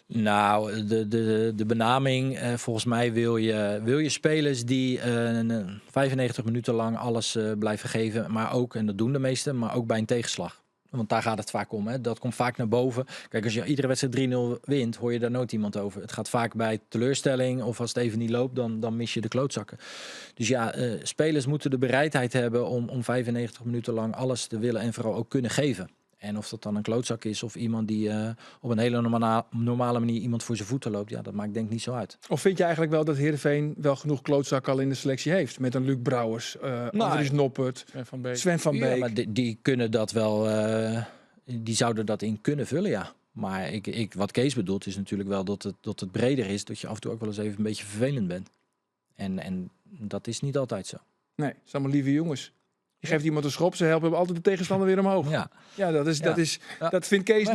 Nou, de benaming, volgens mij wil je spelers die 95 minuten lang alles blijven geven. Maar ook, en dat doen de meesten, maar ook bij een tegenslag. Want daar gaat het vaak om. Hè. Dat komt vaak naar boven. Kijk, als je iedere wedstrijd 3-0 wint, hoor je daar nooit iemand over. Het gaat vaak bij teleurstelling of als het even niet loopt, dan mis je de klootzakken. Dus ja, spelers moeten de bereidheid hebben om 95 minuten lang alles te willen en vooral ook kunnen geven. En of dat dan een klootzak is of iemand die op een hele normale manier iemand voor zijn voeten loopt, ja, dat maakt denk ik niet zo uit. Of vind je eigenlijk wel dat Heerenveen wel genoeg klootzakken al in de selectie heeft? Met een Luc Brouwers, Andries Noppert, Sven van Beek. Ja, maar die kunnen dat wel, die zouden dat in kunnen vullen, ja. Maar wat Kees bedoelt is natuurlijk wel dat het breder is, dat je af en toe ook wel eens even een beetje vervelend bent. En dat is niet altijd zo. Nee, het zijn allemaal lieve jongens. Je geeft iemand een schop, ze helpen altijd de tegenstander weer omhoog. Ja, dat vindt Kees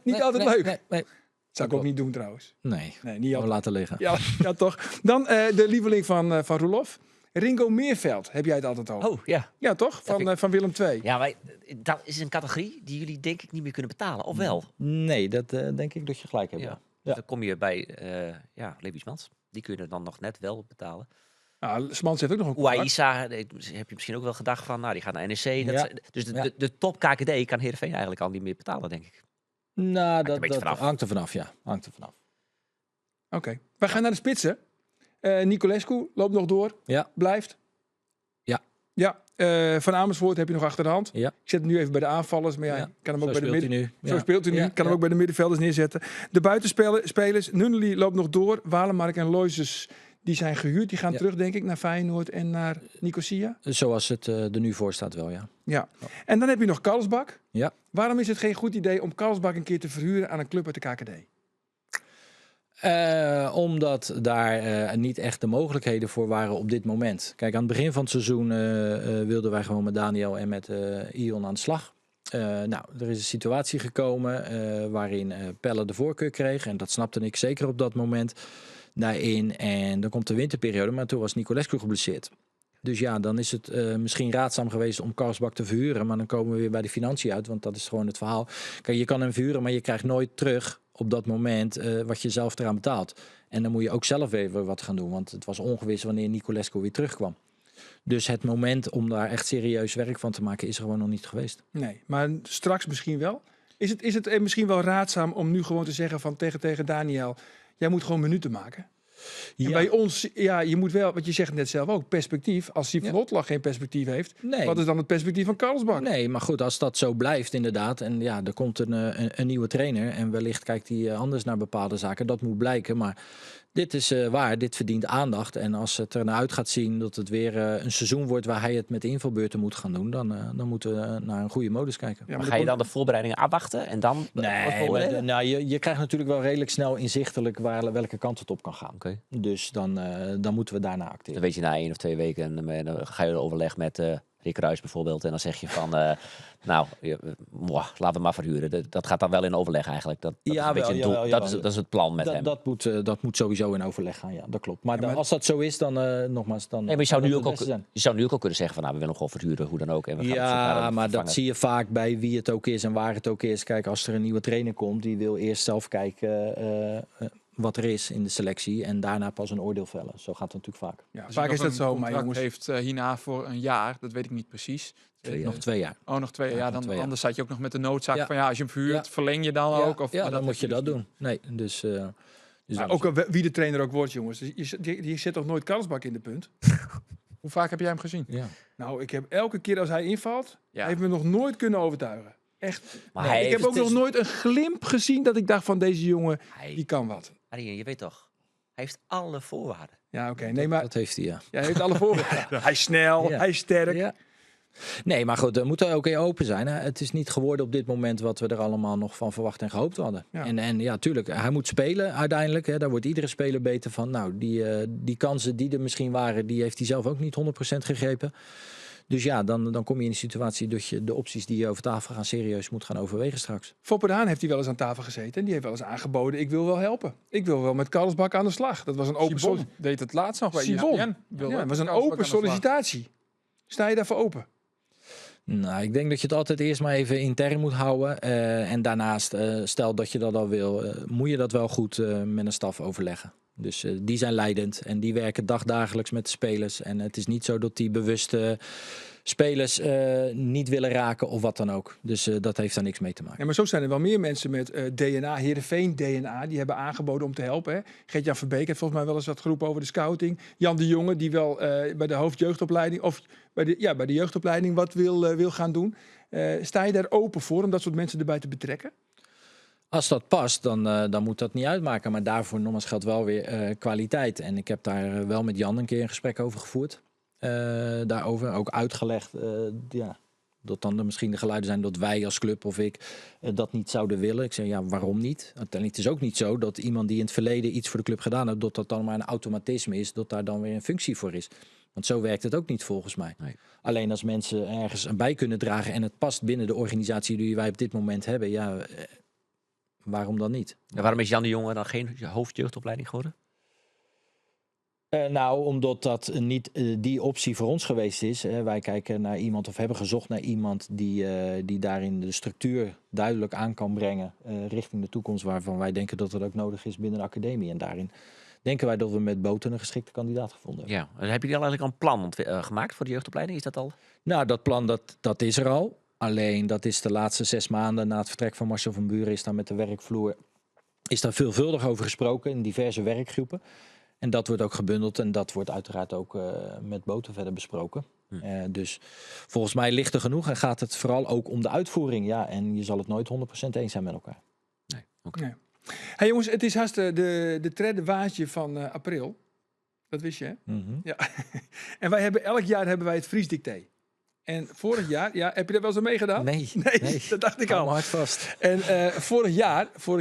niet altijd leuk. Nee. Zou ik ook niet doen trouwens. Nee, niet we altijd. laten liggen. Ja, toch. Dan de lieveling van Roelof. Ringo Meerveld, heb jij het altijd over? Oh, ja. Ja, toch? Van Willem II. Ja, maar dat is een categorie die jullie denk ik niet meer kunnen betalen. Of wel? Nee, dat denk ik dat je gelijk hebt. Ja. Ja. Dan kom je bij Levi Smans. Die kun je dan nog net wel betalen. Nou, Smans heeft ook nog een contract. Ouaissa, heb je misschien ook wel gedacht van, nou, die gaat naar NEC. Dus de top KKD kan Heerenveen eigenlijk al niet meer betalen, denk ik. Nou, een beetje dat vanaf. hangt er vanaf, ja. Oké. We gaan naar de spitsen. Nicolescu loopt nog door. Ja. Blijft. Ja. Van Amersfoort heb je nog achter de hand. Ja. Ik zet hem nu even bij de aanvallers. Maar ja, kan hem ook bij de midden. Zo speelt hij nu. Kan hem ook bij de middenvelders neerzetten. De buitenspelers. Nunnely loopt nog door. Walemark en Loizes, die zijn gehuurd. Die gaan terug, denk ik, naar Feyenoord en naar Nicosia. Zoals het er nu voor staat wel, ja. Ja. En dan heb je nog Karlsbak. Ja. Waarom is het geen goed idee om Karlsbak een keer te verhuren aan een club uit de KKD? Omdat daar niet echt de mogelijkheden voor waren op dit moment. Kijk, aan het begin van het seizoen wilden wij gewoon met Daniel en met Ion aan de slag. Nou, er is een situatie gekomen waarin Pelle de voorkeur kreeg. En dat snapte ik zeker op dat moment daarin. En dan komt de winterperiode, maar toen was Nicolescu geblesseerd. Dus ja, dan is het misschien raadzaam geweest om Karlsbak te verhuren. Maar dan komen we weer bij de financiën uit, want dat is gewoon het verhaal. Kijk, je kan hem verhuren, maar je krijgt nooit terug op dat moment wat je zelf eraan betaalt. En dan moet je ook zelf weer wat gaan doen, want het was ongewis wanneer Niculescu weer terugkwam. Dus het moment om daar echt serieus werk van te maken is er gewoon nog niet geweest. Nee, maar straks misschien wel. Is het misschien wel raadzaam om nu gewoon te zeggen van tegen Daniel, jij moet gewoon minuten maken? En Ja. bij ons, ja, je moet wel, wat je zegt net zelf ook, perspectief. Als Siep van Otlag geen perspectief heeft, Nee. wat is dan het perspectief van Karlsbak? Nee, maar goed, als dat zo blijft inderdaad. En ja, er komt een nieuwe trainer. En wellicht kijkt hij anders naar bepaalde zaken. Dat moet blijken. Maar dit is waar. Dit verdient aandacht. En als het er naar uit gaat zien dat het weer een seizoen wordt waar hij het met invalbeurten moet gaan doen. Dan moeten we naar een goede modus kijken. Ja, Maar maar ga je dan de voorbereidingen afwachten en dan wat Nee, voorbereiden? maar je krijgt natuurlijk wel redelijk snel inzichtelijk welke kant het op kan gaan. Oké. Dus dan moeten we daarna acteren. Dan weet je na 1 of 2 weken, en dan ga je overleg met Rick Ruijs bijvoorbeeld. En dan zeg je van, laten we maar verhuren. Dat gaat dan wel in overleg eigenlijk. Dat is een beetje het doel. Dat is het plan met hem. Dat moet sowieso in overleg gaan, ja, dat klopt. Maar, als dat zo is, dan nogmaals... Dan, Nee, maar je zou nu dat ook het beste zijn. je zou nu ook al kunnen zeggen van, we willen hem gewoon verhuren, hoe dan ook. En we gaan op zoek naar Ja, een maar vervanger. dat zie je vaak bij wie het ook is en waar het ook is. Kijk, als er een nieuwe trainer komt, die wil eerst zelf kijken wat er is in de selectie en daarna pas een oordeel vellen. Zo gaat het natuurlijk vaak. Ja, Als vaak hij is nog dat een zo, maar contract jongens. heeft hierna voor een jaar, dat weet ik niet precies. Nog 2 jaar. Oh, nog 2 jaar. Ja, Ja, nog dan 2 jaar. anders zat je ook nog met de noodzaak Ja. van als je hem verhuurt, Ja. verleng je dan ook? Of, Ja, maar dan moet je heb dat dus doen. Nee, dus Maar dan ook al wie de trainer ook wordt, jongens. Dus je zet toch nooit Karlsbak in de punt? Hoe vaak heb jij hem gezien? ja. Nou, ik heb elke keer als hij invalt, Ja. heeft me nog nooit kunnen overtuigen. Echt. Maar Nee, hij ik heb heeft- ook het nog is- nooit een glimp gezien dat ik dacht van deze jongen, die kan wat. Arjen, je weet toch, hij heeft alle voorwaarden. Ja, oké. Nee, maar Dat heeft hij, ja. hij heeft alle voorwaarden. Hij is snel, Ja. hij is sterk. Ja. Nee, maar goed, we moeten ook open zijn. Hè. Het is niet geworden op dit moment wat we er allemaal nog van verwacht en gehoopt hadden. Ja. En ja, tuurlijk, hij moet spelen uiteindelijk. Hè. Daar wordt iedere speler beter van. Nou, die kansen die er misschien waren, die heeft hij zelf ook niet 100% gegrepen. Dus ja, dan kom je in de situatie dat je de opties die je over tafel gaan serieus moet gaan overwegen straks. Foppe Daan heeft hij wel eens aan tafel gezeten en die heeft wel eens aangeboden, ik wil wel helpen. Ik wil wel met Karlsbak aan de slag. Dat was een open Sibon deed het laatst nog bij Sibon. ESPN. Wilde Ja, het was een Karlsbak open aan de slag. sollicitatie. Sta je daarvoor open? Nou, ik denk dat je het altijd eerst maar even intern moet houden. En daarnaast, stel dat je dat al wil, moet je dat wel goed met een staf overleggen. Dus die zijn leidend en die werken dagdagelijks met de spelers. En het is niet zo dat die bewuste spelers niet willen raken of wat dan ook. Dus dat heeft daar niks mee te maken. Ja, maar zo zijn er wel meer mensen met DNA, Heerenveen DNA, die hebben aangeboden om te helpen. Hè. Gert-Jan Verbeek heeft volgens mij wel eens wat geroepen over de scouting. Jan de Jonge, die wel bij de hoofdjeugdopleiding of bij de jeugdopleiding wat wil gaan doen. Sta je daar open voor om dat soort mensen erbij te betrekken? Als dat past, dan moet dat niet uitmaken. Maar daarvoor nogmaals geldt wel weer kwaliteit. En ik heb daar wel met Jan een keer een gesprek over gevoerd. Daarover ook uitgelegd dat dan misschien de geluiden zijn dat wij als club of ik dat niet zouden willen. Ik zeg ja, waarom niet? Uiteindelijk het is ook niet zo dat iemand die in het verleden iets voor de club gedaan heeft, dat dan maar een automatisme is, dat daar dan weer een functie voor is. Want zo werkt het ook niet volgens mij. Nee. Alleen als mensen ergens aan bij kunnen dragen en het past binnen de organisatie die wij op dit moment hebben, ja, waarom dan niet? En waarom is Jan de Jonge dan geen hoofdjeugdopleiding geworden? Nou, omdat dat niet die optie voor ons geweest is. Wij kijken naar iemand of hebben gezocht naar iemand die daarin de structuur duidelijk aan kan brengen richting de toekomst waarvan wij denken dat het ook nodig is binnen de academie. En daarin denken wij dat we met Boten een geschikte kandidaat gevonden hebben. Ja. En heb je al eigenlijk een plan gemaakt voor de jeugdopleiding? Is dat al? Nou, dat plan dat is er al. Alleen dat is de laatste 6 maanden na het vertrek van Marcel van Buren is daar met de werkvloer is daar veelvuldig over gesproken in diverse werkgroepen. En dat wordt ook gebundeld en dat wordt uiteraard ook met Boten verder besproken. Dus volgens mij ligt er genoeg en gaat het vooral ook om de uitvoering. Ja, en je zal het nooit 100% eens zijn met elkaar. Nee. Oké. Nee. Hey jongens, het is haast de tredde waasje van april. Dat wist je, hè? Ja. En elk jaar hebben wij het Friesdicté. En vorig jaar, ja, heb je daar wel eens aan meegedaan? Nee, dat dacht ik hou al. me hard vast. En vorig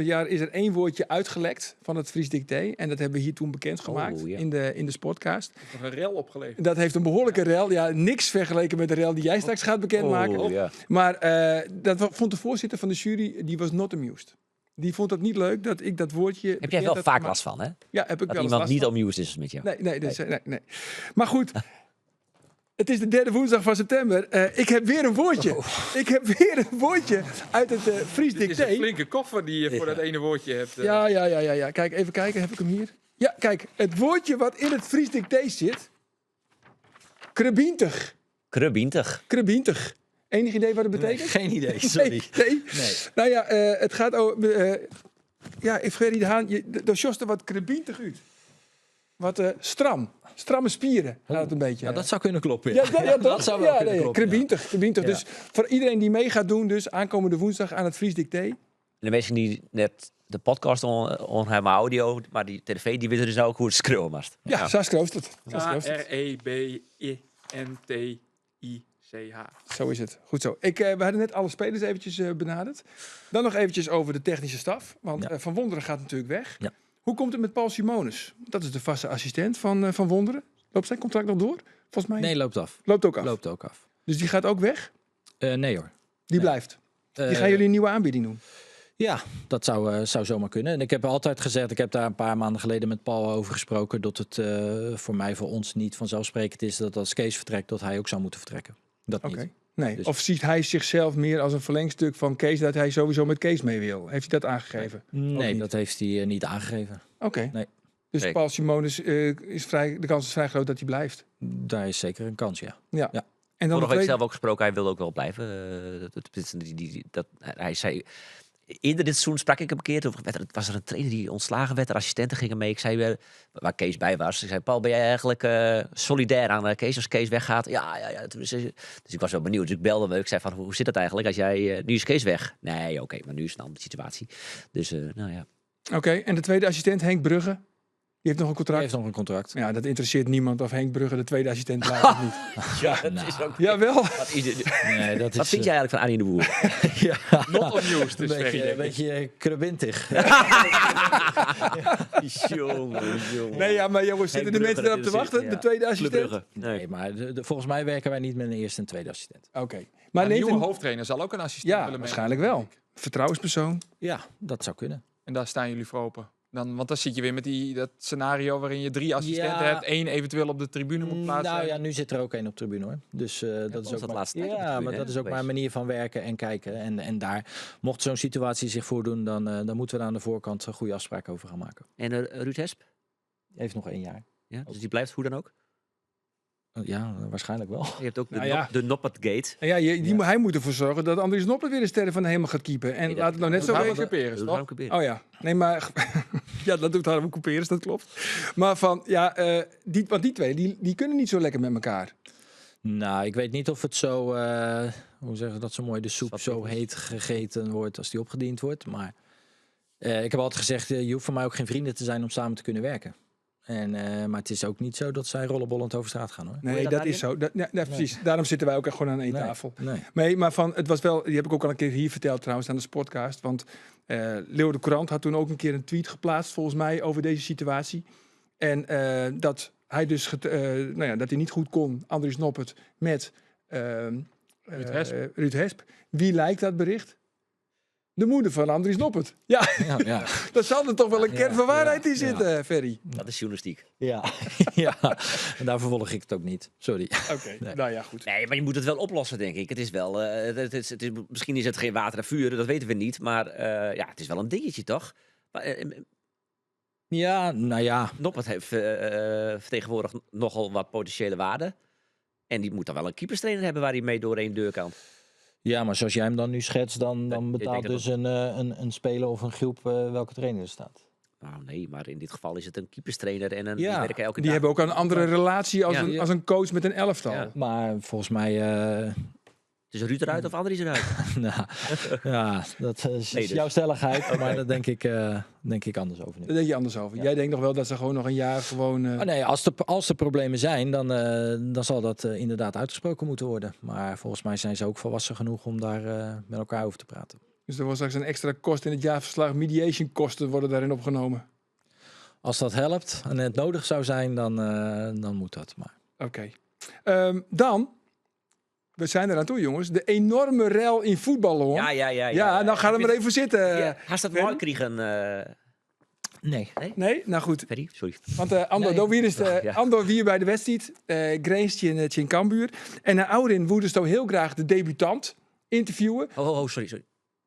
jaar is er 1 woordje uitgelekt van het Fries Dicté. En dat hebben we hier toen bekendgemaakt ja. in de Sportcast. Nog een rel opgeleverd. Dat heeft een behoorlijke rel. Ja, niks vergeleken met de rel die jij straks gaat bekendmaken. Oh, ja. Maar vond de voorzitter van de jury, die was not amused. Die vond het niet leuk dat ik dat woordje... Heb jij bekend wel had vaak gemaakt. last van, hè? Ja, heb ik Dat wel eens iemand last niet van. amused is met jou. Nee. Maar goed, Het is de derde woensdag van september. Ik heb weer een woordje. Ik heb weer een woordje uit het Fries Dit is Dicté. een flinke koffer die je voor dat ene woordje hebt. Ja. Kijk, even kijken. Heb ik hem hier? Ja, kijk. Het woordje wat in het Fries Dicté zit. Krebientig. Krubintig. Enig idee wat het betekent? Geen idee, sorry. Nee. Nou ja, het gaat over... ik Ferry de Haan, er sjost er wat krebientig uit. Wat stram. Stramme spieren. Gaat het een beetje. Ja, dat zou kunnen kloppen. Dat zou wel kunnen kloppen. Krebientig. Ja. Dus voor iedereen die mee gaat doen, dus aankomende woensdag aan het Fries Dicté. De mensen die net de podcast on hebben audio, maar die televisie die weten dus ook hoe het scrollen was. Ja, zo schrijft het. Rebintic. Zo is het. Goed zo. We hadden net alle spelers eventjes benaderd. Dan nog eventjes over de technische staf. Want Van Wonderen gaat natuurlijk weg. Ja. Hoe komt het met Paul Simonis? Dat is de vaste assistent van Wonderen. Loopt zijn contract nog door? Volgens mij Nee, loopt af. loopt ook af. Loopt ook af. Dus die gaat ook weg? Nee hoor. Die blijft. Die gaan jullie een nieuwe aanbieding doen? Ja, dat zou zomaar kunnen. En ik heb altijd gezegd, ik heb daar een paar maanden geleden met Paul over gesproken, dat het voor ons niet vanzelfsprekend is dat als Kees vertrekt, dat hij ook zou moeten vertrekken. Dat Oké. niet. Nee. Dus- Of ziet hij zichzelf meer als een verlengstuk van Kees, dat hij sowieso met Kees mee wil? Heeft hij dat aangegeven? Nee, niet? dat heeft hij niet aangegeven. Oké. Nee. Dus Nee. Paul Simonis, de kans is vrij groot dat hij blijft. Daar is zeker een kans, ja. Ja. Ja. En dan Vorige de week tweede... zelf ook gesproken, hij wil ook wel blijven. Hij zei... Eerder dit seizoen sprak ik hem een keer. Was er een trainer die ontslagen werd. De assistenten gingen mee. Ik zei, waar Kees bij was. Ik zei, Paul, ben jij eigenlijk solidair aan Kees als Kees weggaat? Ja. Dus ik was wel benieuwd. Dus ik belde hem. Ik zei van, hoe zit het eigenlijk als jij... nu is Kees weg. Nee, oké, maar nu is het een andere situatie. Dus, nou ja. Oké, en de tweede assistent, Henk Brugge. Die heeft nog een Hij contract. heeft nog een contract. Ja, dat interesseert niemand of Henk Brugge de tweede assistent blijft of niet. Ja, dat is ook... Jawel. Nee, dat Wat is, vind jij eigenlijk van Arjen de Boer? Not on news, dus een beetje krubintig. Jongen. Nee, ja, maar jongens, zitten de mensen erop te wachten? De tweede assistent? Nee, maar volgens mij werken wij niet met een eerste en tweede assistent. Oké. Maar Maar een neemt nieuwe een... hoofdtrainer zal ook een assistent Ja, willen waarschijnlijk wel. Vertrouwenspersoon. Ja, dat zou kunnen. En daar staan jullie voor open. Want dan zit je weer met dat scenario waarin je 3 assistenten Ja. hebt. 1 eventueel op de tribune moet plaatsen. Nou ja, nu zit er ook één op tribune hoor. Dus dat was is ook dat maar, laatste tijd op de tribune, maar hè, dat is ook maar een geweest. manier van werken en kijken. En daar, mocht zo'n situatie zich voordoen, dan moeten we daar aan de voorkant een goede afspraak over gaan maken. En Ruud Hesp? Heeft nog 1 jaar. Ja, dus die blijft hoe dan ook? Ja, waarschijnlijk wel. Je hebt ook Nou ja. de Noppert Gate. En ja, hij moet ervoor zorgen dat Andries Noppert weer de sterren van de hemel gaat keepen. En Nee, laat het nou net zo Harm wezen. Couperus, toch? Harm Couperus. Oh ja, nee, maar... ja, dat doet Harm Couperus, dat klopt. Maar want die twee, die kunnen niet zo lekker met elkaar. Nou, ik weet niet of het zo, hoe zeggen ze dat zo mooi, de soep Zwart zo pittig. heet gegeten wordt als die opgediend wordt. Maar ik heb altijd gezegd, je hoeft voor mij ook geen vrienden te zijn om samen te kunnen werken. Maar het is ook niet zo dat zij rollenbollend over straat gaan hoor. Nee, je dat, dat is zo. Precies. Daarom zitten wij ook echt gewoon aan één tafel. Nee. Nee, maar het was wel, die heb ik ook al een keer hier verteld trouwens aan de Sportcast. Want Leeuw de Courant had toen ook een keer een tweet geplaatst volgens mij over deze situatie. En dat hij dus, dat hij niet goed kon, Andries Noppert, met Ruud Hesp. Wie lijkt dat bericht? De moeder van Andries Noppert. Ja, Ja. daar zal er toch wel een kern van waarheid in ja. zitten, Ferry. Dat is journalistiek. Ja. ja, en daar vervolg ik het ook niet. Sorry. Oké, Nee. nou ja, goed. Nee, maar je moet het wel oplossen, denk ik. Het is wel, misschien is het geen water en vuur, dat weten we niet. Maar het is wel een dingetje, toch? Maar, Ja, nou ja. Noppert heeft vertegenwoordigt nogal wat potentiële waarde. En die moet dan wel een keeperstrainer hebben waar hij mee door één deur kan. Ja, maar zoals jij hem dan nu schetst, dan ik betaalt denk dus een speler of een groep welke trainer er staat. Nou nee, maar in dit geval is het een keeperstrainer en die Ja, werken elke Die dag. hebben ook een andere relatie als, Ja. als een coach met een elftal. Ja. Maar volgens mij, Dus Ruud eruit of Andries eruit? nou, ja, dat is Nee, dus. jouw stelligheid, maar daar denk ik anders over nu. Daar denk je anders over. Ja. Jij denkt nog wel dat ze gewoon nog een jaar gewoon... Oh, nee, als er problemen zijn, dan zal dat inderdaad uitgesproken moeten worden. Maar volgens mij zijn ze ook volwassen genoeg om daar met elkaar over te praten. Dus er wordt straks een extra kost in het jaarverslag. Mediation kosten worden daarin opgenomen. Als dat helpt en het nodig zou zijn, dan moet dat. Maar. Oké. Dan, we zijn eraan toe jongens. De enorme rel in voetballen hoor. Ja. Ja, nou ga er maar even zitten. Ja, haast dat Ferry? mooi kregen. Nee. Nee? Nou goed. Ferry, sorry. Want Andor, Nee. wie is Ja. Andor weer bij de wedstrijd. Greensje in Cambuur. En Aurin woedde zo heel graag de debutant interviewen. Sorry.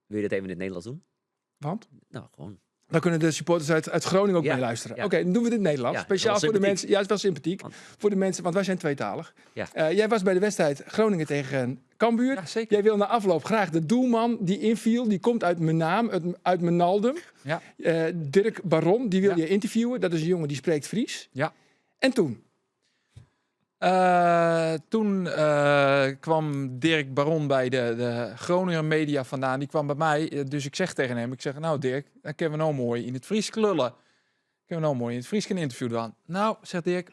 Wil je dat even in het Nederlands doen? Want? Nou, gewoon. Dan kunnen de supporters uit Groningen ook Ja, meeluisteren. ja. Oké, dan doen we dit in het Nederlands. Ja, Speciaal dat is voor de wel mensen. Ja, het is wel sympathiek. Voor de mensen, want wij zijn tweetalig. Ja. Jij was bij de wedstrijd Groningen tegen Cambuur. Ja, zeker. Jij wil na afloop graag de doelman die inviel. Die komt uit mijn naam, uit Menaldum. Ja. Dirk Baron, die wil Ja. je interviewen. Dat is een jongen die spreekt Fries. Ja. En toen? Toen kwam Dirk Baron bij de Groninger media vandaan. Die kwam bij mij. Dus ik zeg tegen hem, nou Dirk, dan kunnen we nou mooi in het Fries klullen. Kunnen we nou mooi in het Fries een interview doen. Nou, zegt Dirk,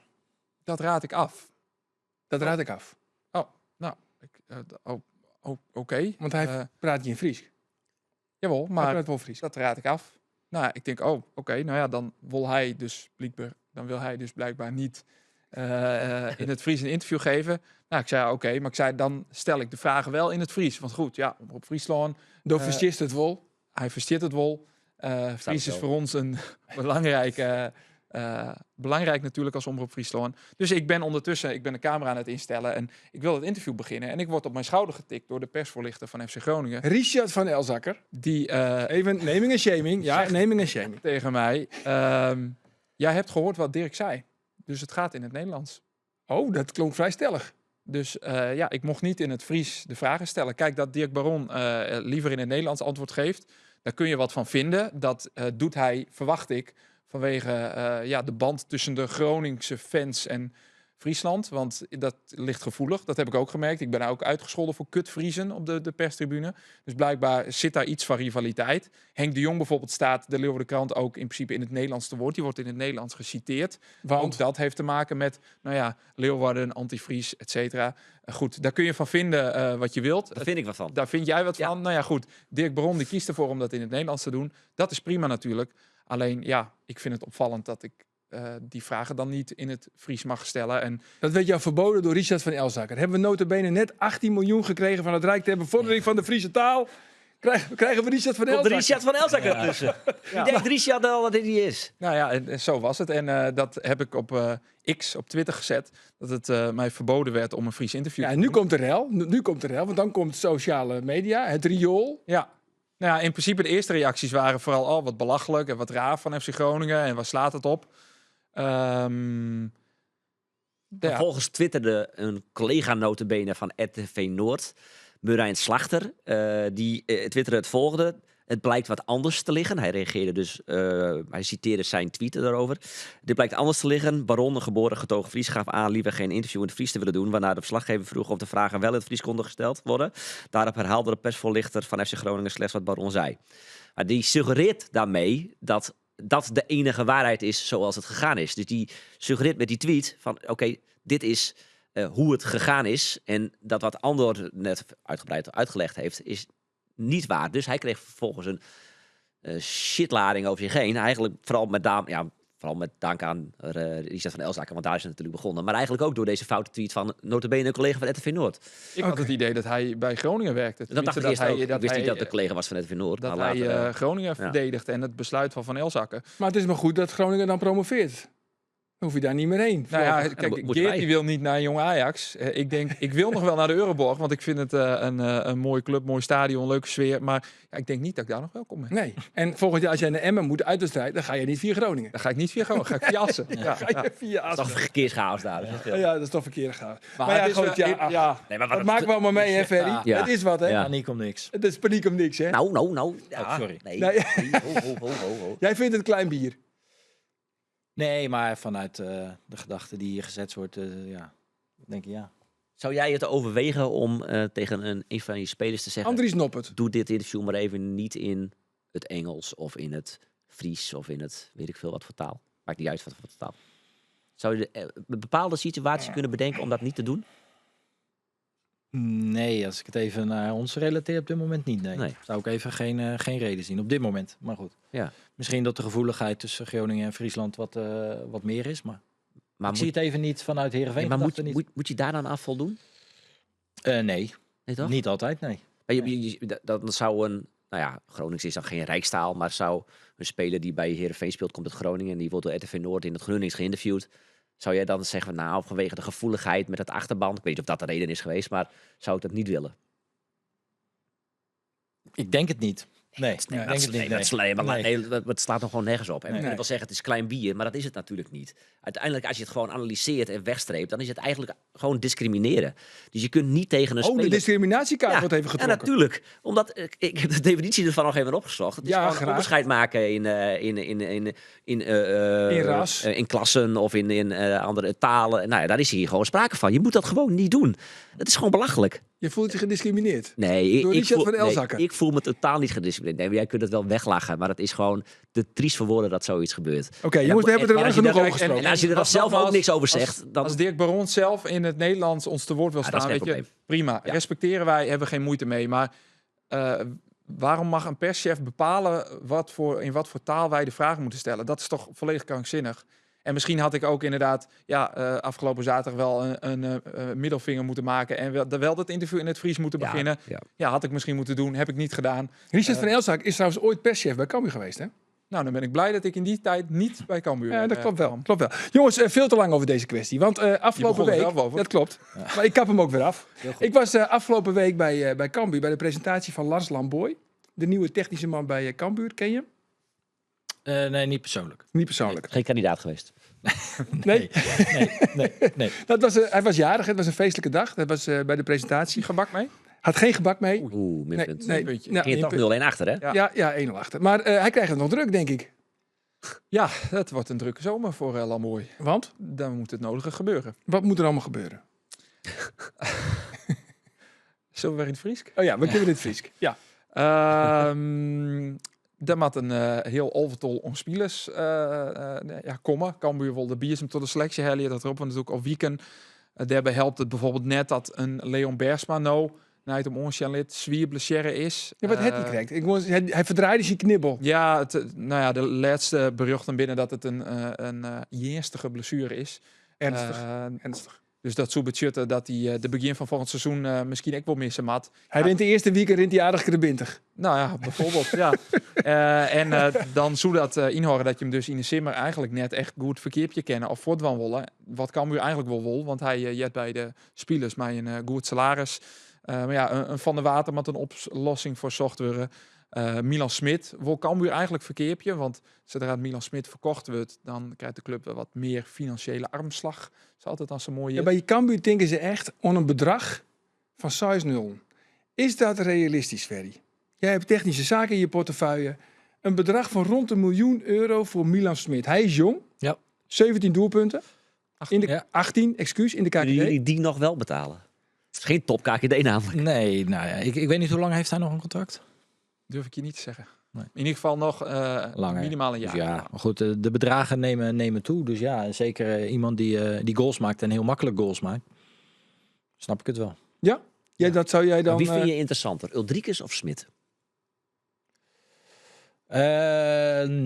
dat raad ik af. Dat raad ik af. Oké. Want hij praat je in Fries. Jawel, Hij maar praat wel Fries. dat raad ik af. Nou, ik denk, oké, nou ja, dan wil hij dus blijkbaar niet in het Fries een interview geven. Nou, ik zei oké, maar ik zei dan stel ik de vragen wel in het Fries. Want goed, ja, op Friesland, Door verstist het wel. hij versteert het wel. Fries is voor ons een belangrijk natuurlijk als Omroep Friesland. Dus ik ben de camera aan het instellen en ik wil het interview beginnen. En ik word op mijn schouder getikt door de persvoorlichter van FC Groningen. Richard van Elzakker. Die Even naming en shaming. Ja, naming en shaming. tegen mij, jij hebt gehoord wat Dirk zei. Dus het gaat in het Nederlands. Oh, dat klonk vrij stellig. Dus ik mocht niet in het Fries de vragen stellen. Kijk, dat Dirk Baron liever in het Nederlands antwoord geeft, daar kun je wat van vinden. Dat doet hij, verwacht ik, vanwege de band tussen de Groningse fans en Friesland. Want dat ligt gevoelig. Dat heb ik ook gemerkt. Ik ben ook uitgescholden voor kutvriezen op de perstribune. Dus blijkbaar zit daar iets van rivaliteit. Henk de Jong bijvoorbeeld staat de Leeuwardenkrant ook in principe in het Nederlands te woord. Die wordt in het Nederlands geciteerd. Want? Ook dat heeft te maken met, Leeuwarden, antivries, et cetera. Goed, daar kun je van vinden wat je wilt. Daar vind ik wat van. Daar vind jij wat Ja. van. Nou ja, goed. Dirk Baron die kiest ervoor om dat in het Nederlands te doen. Dat is prima natuurlijk. Alleen, ik vind het opvallend dat ik die vragen dan niet in het Fries mag stellen. En Dat werd jou verboden door Richard van Elzakker. Hebben we nota bene net 18 miljoen gekregen van het Rijk ter bevordering van de Friese taal? Krijgen we Richard van Komt Elzakker? Richard van Elzakker ertussen. Wie denkt Richard al wat hij is? nou ja, en zo was het. En dat heb ik op X, op Twitter gezet. Dat het mij verboden werd om een Fries interview Ja, te en nu doen. komt er hel. Nu komt er hel, want dan komt sociale media, het riool. Ja. Nou ja, in principe de eerste reacties waren vooral wat belachelijk en wat raar van FC Groningen. En waar slaat het op? Vervolgens twitterde een collega notabene van RTV Noord, Murijn Slachter, die twitterde het volgende. Het blijkt wat anders te liggen. Hij reageerde dus, hij citeerde zijn tweet daarover. Dit blijkt anders te liggen. Baron, een geboren getogen Fries, gaf aan liever geen interview in het Fries te willen doen, waarna de verslaggever vroeg of de vragen wel in het Fries konden gesteld worden. Daarop herhaalde de persvoorlichter van FC Groningen slechts wat Baron zei. Maar die suggereert daarmee dat dat de enige waarheid is zoals het gegaan is. Dus die suggereert met die tweet van oké, dit is hoe het gegaan is. En dat wat Andor net uitgebreid uitgelegd heeft, is niet waar. Dus hij kreeg vervolgens een shitlading over zich heen. Eigenlijk vooral met dank aan Richard van Elzakker, want daar is het natuurlijk begonnen. Maar eigenlijk ook door deze foute tweet van nota bene een collega van RTV Noord. Ik had het idee dat hij bij Groningen werkte. Dat dacht ik eerst ook. Ik wist niet dat de hij, collega was van RTV Noord. dat maar hij later, Groningen verdedigt en het besluit van Elzakker. Maar het is maar goed dat Groningen dan promoveert. Dan hoef je daar niet meer heen. Nou ja, dan kijk, moet je Geert bij. die wil niet naar Jong Ajax. Ik denk, ik wil nog wel naar de Euroborg, want ik vind het een mooie club, mooi stadion, leuke sfeer. Maar ik denk niet dat ik daar nog welkom ben. Nee. En volgend jaar als jij naar Emmen moet uit de strijd, dan ga je niet via Groningen. Dan ga ik niet via Groningen, ga ik via Assen. Ja. Ga je via dat is toch Assen. verkeerschaos daar. Ja, dat is toch verkeerd gegaan. Maar Maar ja, het is goed, wel- ja, ach, ja. Nee, maar dat maakt wel maar mee, hè, Ferry? Ja. Het is wat, hè? Ja. Paniek om niks. Het is paniek om niks, hè? Nou. Ja, Oh, sorry. Nee. Nee. Ho. Jij vindt het klein bier. Nee, maar vanuit de gedachte die hier gezet wordt, denk ik ja. Zou jij het overwegen om tegen een van je spelers te zeggen, Andries Noppert. doe dit interview maar even niet in het Engels of in het Fries of in het weet ik veel wat voor taal. Maakt niet uit wat voor taal. Zou je een bepaalde situatie kunnen bedenken om dat niet te doen? Nee, als ik het even naar ons relateer op dit moment niet. Nee. Nee. Zou ik even geen reden zien op dit moment. Maar goed. Ja. Misschien dat de gevoeligheid tussen Groningen en Friesland wat meer is. Maar, Maar, ik zie het even niet vanuit Heerenveen. moet je daar dan aan voldoen? Nee, Nee, toch? niet altijd, nee. Maar dat zou nou ja, Gronings is dan geen rijkstaal, maar zou een speler die bij Heerenveen speelt, komt uit Groningen en die wordt door RTV Noord in het Gronings geïnterviewd. Zou jij dan zeggen, nou, vanwege de gevoeligheid met het achterband, ik weet niet of dat de reden is geweest, maar zou ik dat niet willen? Ik denk het niet. Nee, Nee, ik denk het niet. het slaat nog gewoon nergens op. En Nee. ik wil wel zeggen, het is klein bier, maar dat is het natuurlijk niet. Uiteindelijk, als je het gewoon analyseert en wegstreept, dan is het eigenlijk gewoon discrimineren. Dus je kunt niet tegen een Oh, de speler... discriminatiekaart wordt even Ja, getrokken. natuurlijk. Omdat, ik heb de definitie ervan nog even opgezocht. Het is Ja, gewoon een graag. onderscheid maken In ras. in klassen of in andere talen. Nou ja, daar is hier gewoon sprake van. Je moet dat gewoon niet doen. Dat is gewoon belachelijk. Je voelt je gediscrimineerd. Nee, Door Richard van Elzakker. ik voel me totaal niet gedisciplineerd. Nee, maar jij kunt het wel weglachen, maar het is gewoon te triest voor woorden dat zoiets gebeurt. Oké, jongens, we hebben er en lang als je genoeg daar- over gesproken. En als je er dan Wat zelf ook nogmaals, niks over zegt, dan... Als Dirk Baron zelf in het Nederlands ons te woord wil Ja, dat is staan, geen weet je, prima. Ja. Respecteren wij, hebben geen moeite mee. Maar waarom mag een perschef bepalen in wat voor taal wij de vragen moeten stellen? Dat is toch volledig krankzinnig. En misschien had ik ook inderdaad afgelopen zaterdag wel een middelvinger moeten maken en wel dat interview in het Fries moeten beginnen. Ja, had ik misschien moeten doen, heb ik niet gedaan. Richard van Elzakker is trouwens ooit perschef bij Cambuur geweest, hè? Nou, dan ben ik blij dat ik in die tijd niet bij Cambuur Ja, dat klopt wel. kwam. Klopt wel. Jongens, veel te lang over deze kwestie. Want afgelopen begon er week... zelf over. Dat klopt. Maar ik kap hem ook weer af. Ik was afgelopen week bij Cambuur bij de presentatie van Lars Lamboy. De nieuwe technische man bij Cambuur. Ken je hem? Nee, niet persoonlijk. Niet persoonlijk. Geen kandidaat geweest. Nee? Nee. Hij was jarig. Het was een feestelijke dag. Dat was bij de presentatie. Gebak mee? Had geen gebak mee. Oeh, minpunt. Nee, puntje. nou, Ging je één toch punt. 0-1 achter, hè? Ja. Ja, 1-0 achter. Maar hij krijgt het nog druk, denk ik. Ja, het wordt een drukke zomer voor Lamoy. Want? Dan moet het nodige gebeuren. Wat moet er allemaal gebeuren? Zullen we weer in het Fries? Oh ja, we kunnen dit Fries. Ja. Daar moet een heel overtol om spelers komen. Cambuur wil de biers tot de selectie halen. Dat erop natuurlijk al weekend. Daarbij helpt het bijvoorbeeld net dat een Leon Bersma nou, na het om ons lid, zwier blessure is. Ja, wat heeft hij krijgt? Hij verdraaide zijn knibbel. Ja, de laatste berichten binnen dat het een ernstige blessure is. Ernstig. Ernstig. Dus dat zou betekenen dat hij de begin van volgend seizoen misschien ook wel missen had. Hij rint de eerste week rint hij aardig krabintig. Nou ja, bijvoorbeeld, ja. Dan zou dat inhouden dat je hem dus in de simmer eigenlijk net echt goed verkeerpje kennen of voortwan willen. Wat Cambuur eigenlijk wel wil, want hij jet bij de spelers maar een goed salaris. Maar ja, een Van der Water met een oplossing voor software. Milan Smit wil Cambuur eigenlijk verkeerpje, want zodra Milan Smit verkocht wordt, dan krijgt de club wat meer financiële armslag. Dat is altijd als een mooie... Ja, bij je Cambuur denken ze echt om een bedrag van 6-0. Is dat realistisch, Ferry? Jij hebt technische zaken in je portefeuille. Een bedrag van rond €1 miljoen voor Milan Smit. Hij is jong. Ja. 17 doelpunten. 18, in de Kunnen KKD. jullie die nog wel betalen? Het is geen top KKD namelijk. Nee, nou ja, ik weet niet hoe lang heeft hij nog een contract? Durf ik je niet te zeggen. Nee. In ieder geval nog Langer. minimaal een Dus jaar. ja, maar goed, de bedragen nemen toe. Dus ja, zeker iemand die goals maakt en heel makkelijk goals maakt. Snap ik het wel. Ja? Dat zou jij dan... Wie vind je interessanter, Uldrikes of Smit?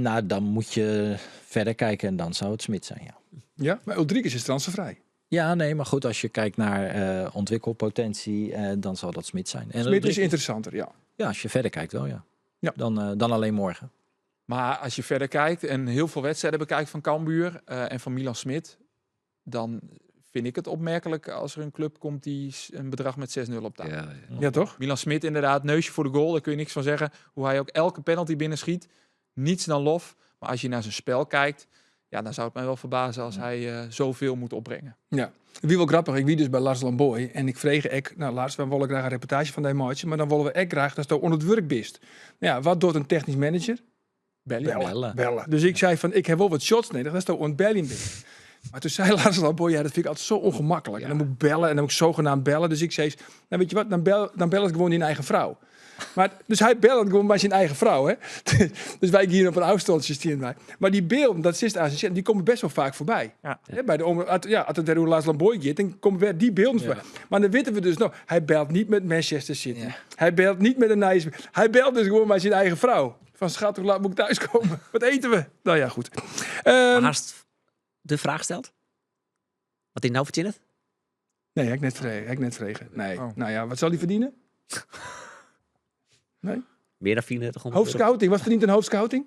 Nou, dan moet je verder kijken en dan zou het Smit zijn, ja. Ja? Maar Uldrikes is transfervrij. Ja, nee, maar goed, als je kijkt naar ontwikkelpotentie, dan zal dat Smit zijn. En Smit is interessanter, ja. Ja, als je verder kijkt wel, ja. Ja. Dan alleen morgen. Maar als je verder kijkt en heel veel wedstrijden bekijkt van Cambuur en van Milan Smit, dan vind ik het opmerkelijk als er een club komt die een bedrag met 6-0 op tafel. Ja, toch? Milan Smit inderdaad, neusje voor de goal, daar kun je niks van zeggen. Hoe hij ook elke penalty binnenschiet, niets dan lof. Maar als je naar zijn spel kijkt, ja, dan zou het mij wel verbazen als hij zoveel moet opbrengen. Ja. Wie wel grappig, ik wie dus bij Lars Lamboy en ik vreeg ek, nou Lars, we willen graag een reportage van die match, maar dan willen we ook graag dat je onder het werk bent. Ja, wat doet een technisch manager? Bellen. Dus ik zei van, ik heb wel wat shots nodig, dat is toch ontbellen bent. Maar toen zei Lars Lamboy, ja, dat vind ik altijd zo ongemakkelijk. Ja. En dan moet ik bellen en dan moet ik zogenaamd bellen. Dus ik zei, nou weet je wat, dan bel ik gewoon die eigen vrouw. Maar, dus hij belt gewoon bij zijn eigen vrouw, hè. Dus wij hier op een afstandje stien bij. Maar die beelden, dat is aan zijn die komen best wel vaak voorbij. Ja. Hè, bij de als het er Lars Lamboy gaat, dan komen weer die beelden voorbij. Maar dan weten we dus nog, hij belt niet met Manchester City. Ja. Hij belt niet met een nice. Hij belt dus gewoon bij zijn eigen vrouw. Van schat, hoe laat moet ik thuiskomen? Wat eten we? Nou ja, goed. Maar haast de vraag stelt? Wat hij nou verdient? Nee, heb ik net vregen. Nee. Oh. Nou ja, wat zal hij verdienen? Nee? Meer dan 3400 euro. Hoofdscouting, wat verdient een hoofdscouting?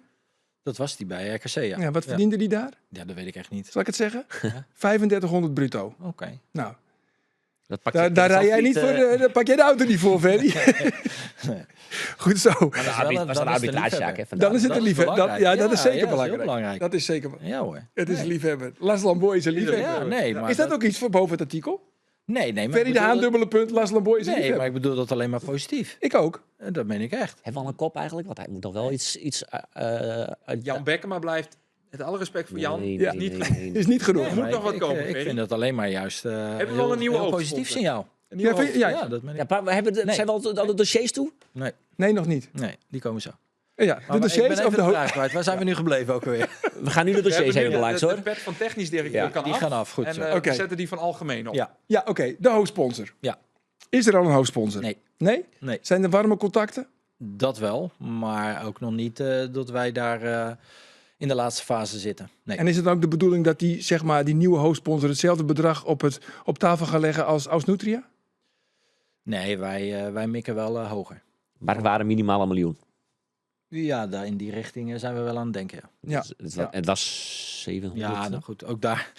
Dat was die bij RKC, ja. Ja, wat verdiende die daar? Ja, dat weet ik echt niet. Zal ik het zeggen? Ja. 3500 bruto. Oké. Nou, Dat pak je daar rij jij zelf niet voor, daar pak jij de auto niet voor, Ferry. Nee. Goed zo. was een arbitragezaak, hè? vandaag. Dan is het een liefhebber. Dat is zeker belangrijk. belangrijk. Dat is zeker. Ja hoor. Het is een liefhebber. Las Lamboy is een liefhebber. Ja, nee, maar Is dat ook iets voor boven het artikel? Nee, maar Ferry de Haan, dubbele punt, Las Lamboy is een Nee, liefhebber. maar ik bedoel dat alleen maar positief. Ik ook. En dat meen ik echt. Hebben we al een kop eigenlijk? Want hij moet nog wel iets Jan Bekkema blijft, met alle respect voor Jan, Nee, Ja. nee, niet nee, nee. Is niet genoeg. Er moet nog wat komen, Ik Ferry. vind dat alleen maar juist we wel een nieuwe heel positief hoofdsponsor? signaal. Een nieuwe Ja, vind je- hoofd- ja, Ja, dat meen ik. Ja, maar we hebben Nee. zijn we al de dossiers toe? Nee, Nee, nog niet. die komen zo. Ja, de Maar ik ben dossiers even of de de hoofd... vraag kwijt. Waar zijn we nu gebleven ook alweer? We gaan nu de We dossiers hebben even nu langs, de hoor. pet van technisch directeur Ja, kan die af. gaan af, goed En zo. Oké. we zetten die van algemeen op. Ja. Ja, oké. De hoofdsponsor. Ja. Is er al een hoofdsponsor? Nee. Nee? Nee, Zijn er warme contacten? dat wel. Maar ook nog niet dat wij daar in de laatste fase zitten. Nee. En is het dan ook de bedoeling dat die, zeg maar, die nieuwe hoofdsponsor hetzelfde bedrag op tafel gaan leggen als Nutria? Nee, wij mikken wel hoger. Maar het waren minimaal 1 miljoen. Ja, daar in die richting zijn we wel aan het denken. Ja, Ja. Dus het was 700. ja nou goed, ook daar.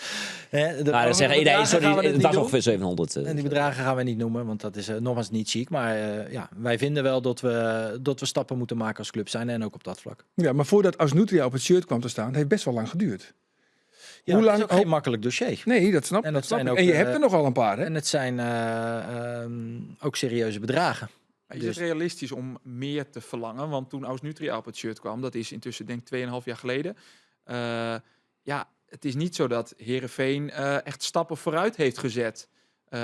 Maar dan zeggen iedereen, sorry, het was nog ongeveer 700. En die bedragen gaan we niet noemen, want dat is nogmaals niet chic. Maar ja, wij vinden wel dat we stappen moeten maken als club zijn en ook op dat vlak. Ja, maar voordat als Nutria op het shirt kwam te staan, het heeft best wel lang geduurd. Ja, Hoe het lang- is ook geen makkelijk dossier. Nee, dat snap, En dat snap zijn ik. ook, En je hebt er nogal een paar, hè? En het zijn ook serieuze bedragen. Maar is Dus- het realistisch om meer te verlangen? Want toen Aus Nutria op het shirt kwam, dat is intussen denk ik 2,5 jaar geleden. Ja, het is niet zo dat Heerenveen echt stappen vooruit heeft gezet.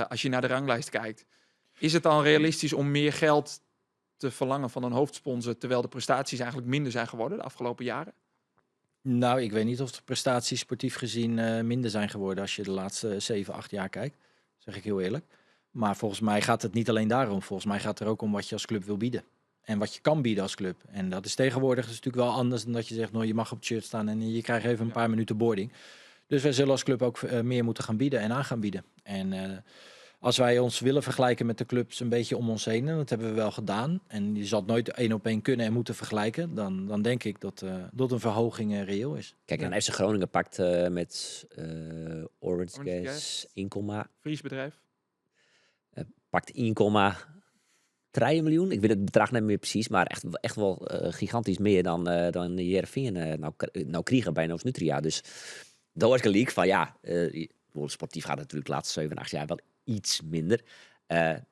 Als je naar de ranglijst kijkt. Is het dan realistisch om meer geld te verlangen van een hoofdsponsor, terwijl de prestaties eigenlijk minder zijn geworden de afgelopen jaren? Nou, ik weet niet of de prestaties sportief gezien minder zijn geworden als je de laatste 7, 8 jaar kijkt. Zeg ik heel eerlijk. Maar volgens mij gaat het niet alleen daarom. Volgens mij gaat het er ook om wat je als club wil bieden. En wat je kan bieden als club. En dat is tegenwoordig natuurlijk wel anders dan dat je zegt, nou, je mag op het shirt staan en je krijgt even een paar minuten boarding. Dus wij zullen als club ook meer moeten gaan bieden en aan gaan bieden. En als wij ons willen vergelijken met de clubs een beetje om ons heen, en dat hebben we wel gedaan. En je zal het nooit 1 op 1 kunnen en moeten vergelijken. Dan denk ik dat een verhoging reëel is. Kijk, en FC Groningen pakt met Orange Orange Gas Gas. 1, Fries bedrijf. pakt 1,3 miljoen. Ik weet het bedrag niet meer precies, maar echt wel gigantisch meer dan Heerenveen nou kregen bij Noos Nutria. Dus daar was ik leak van ja, sportief gaat het natuurlijk de laatste 7, 8 jaar wel iets minder.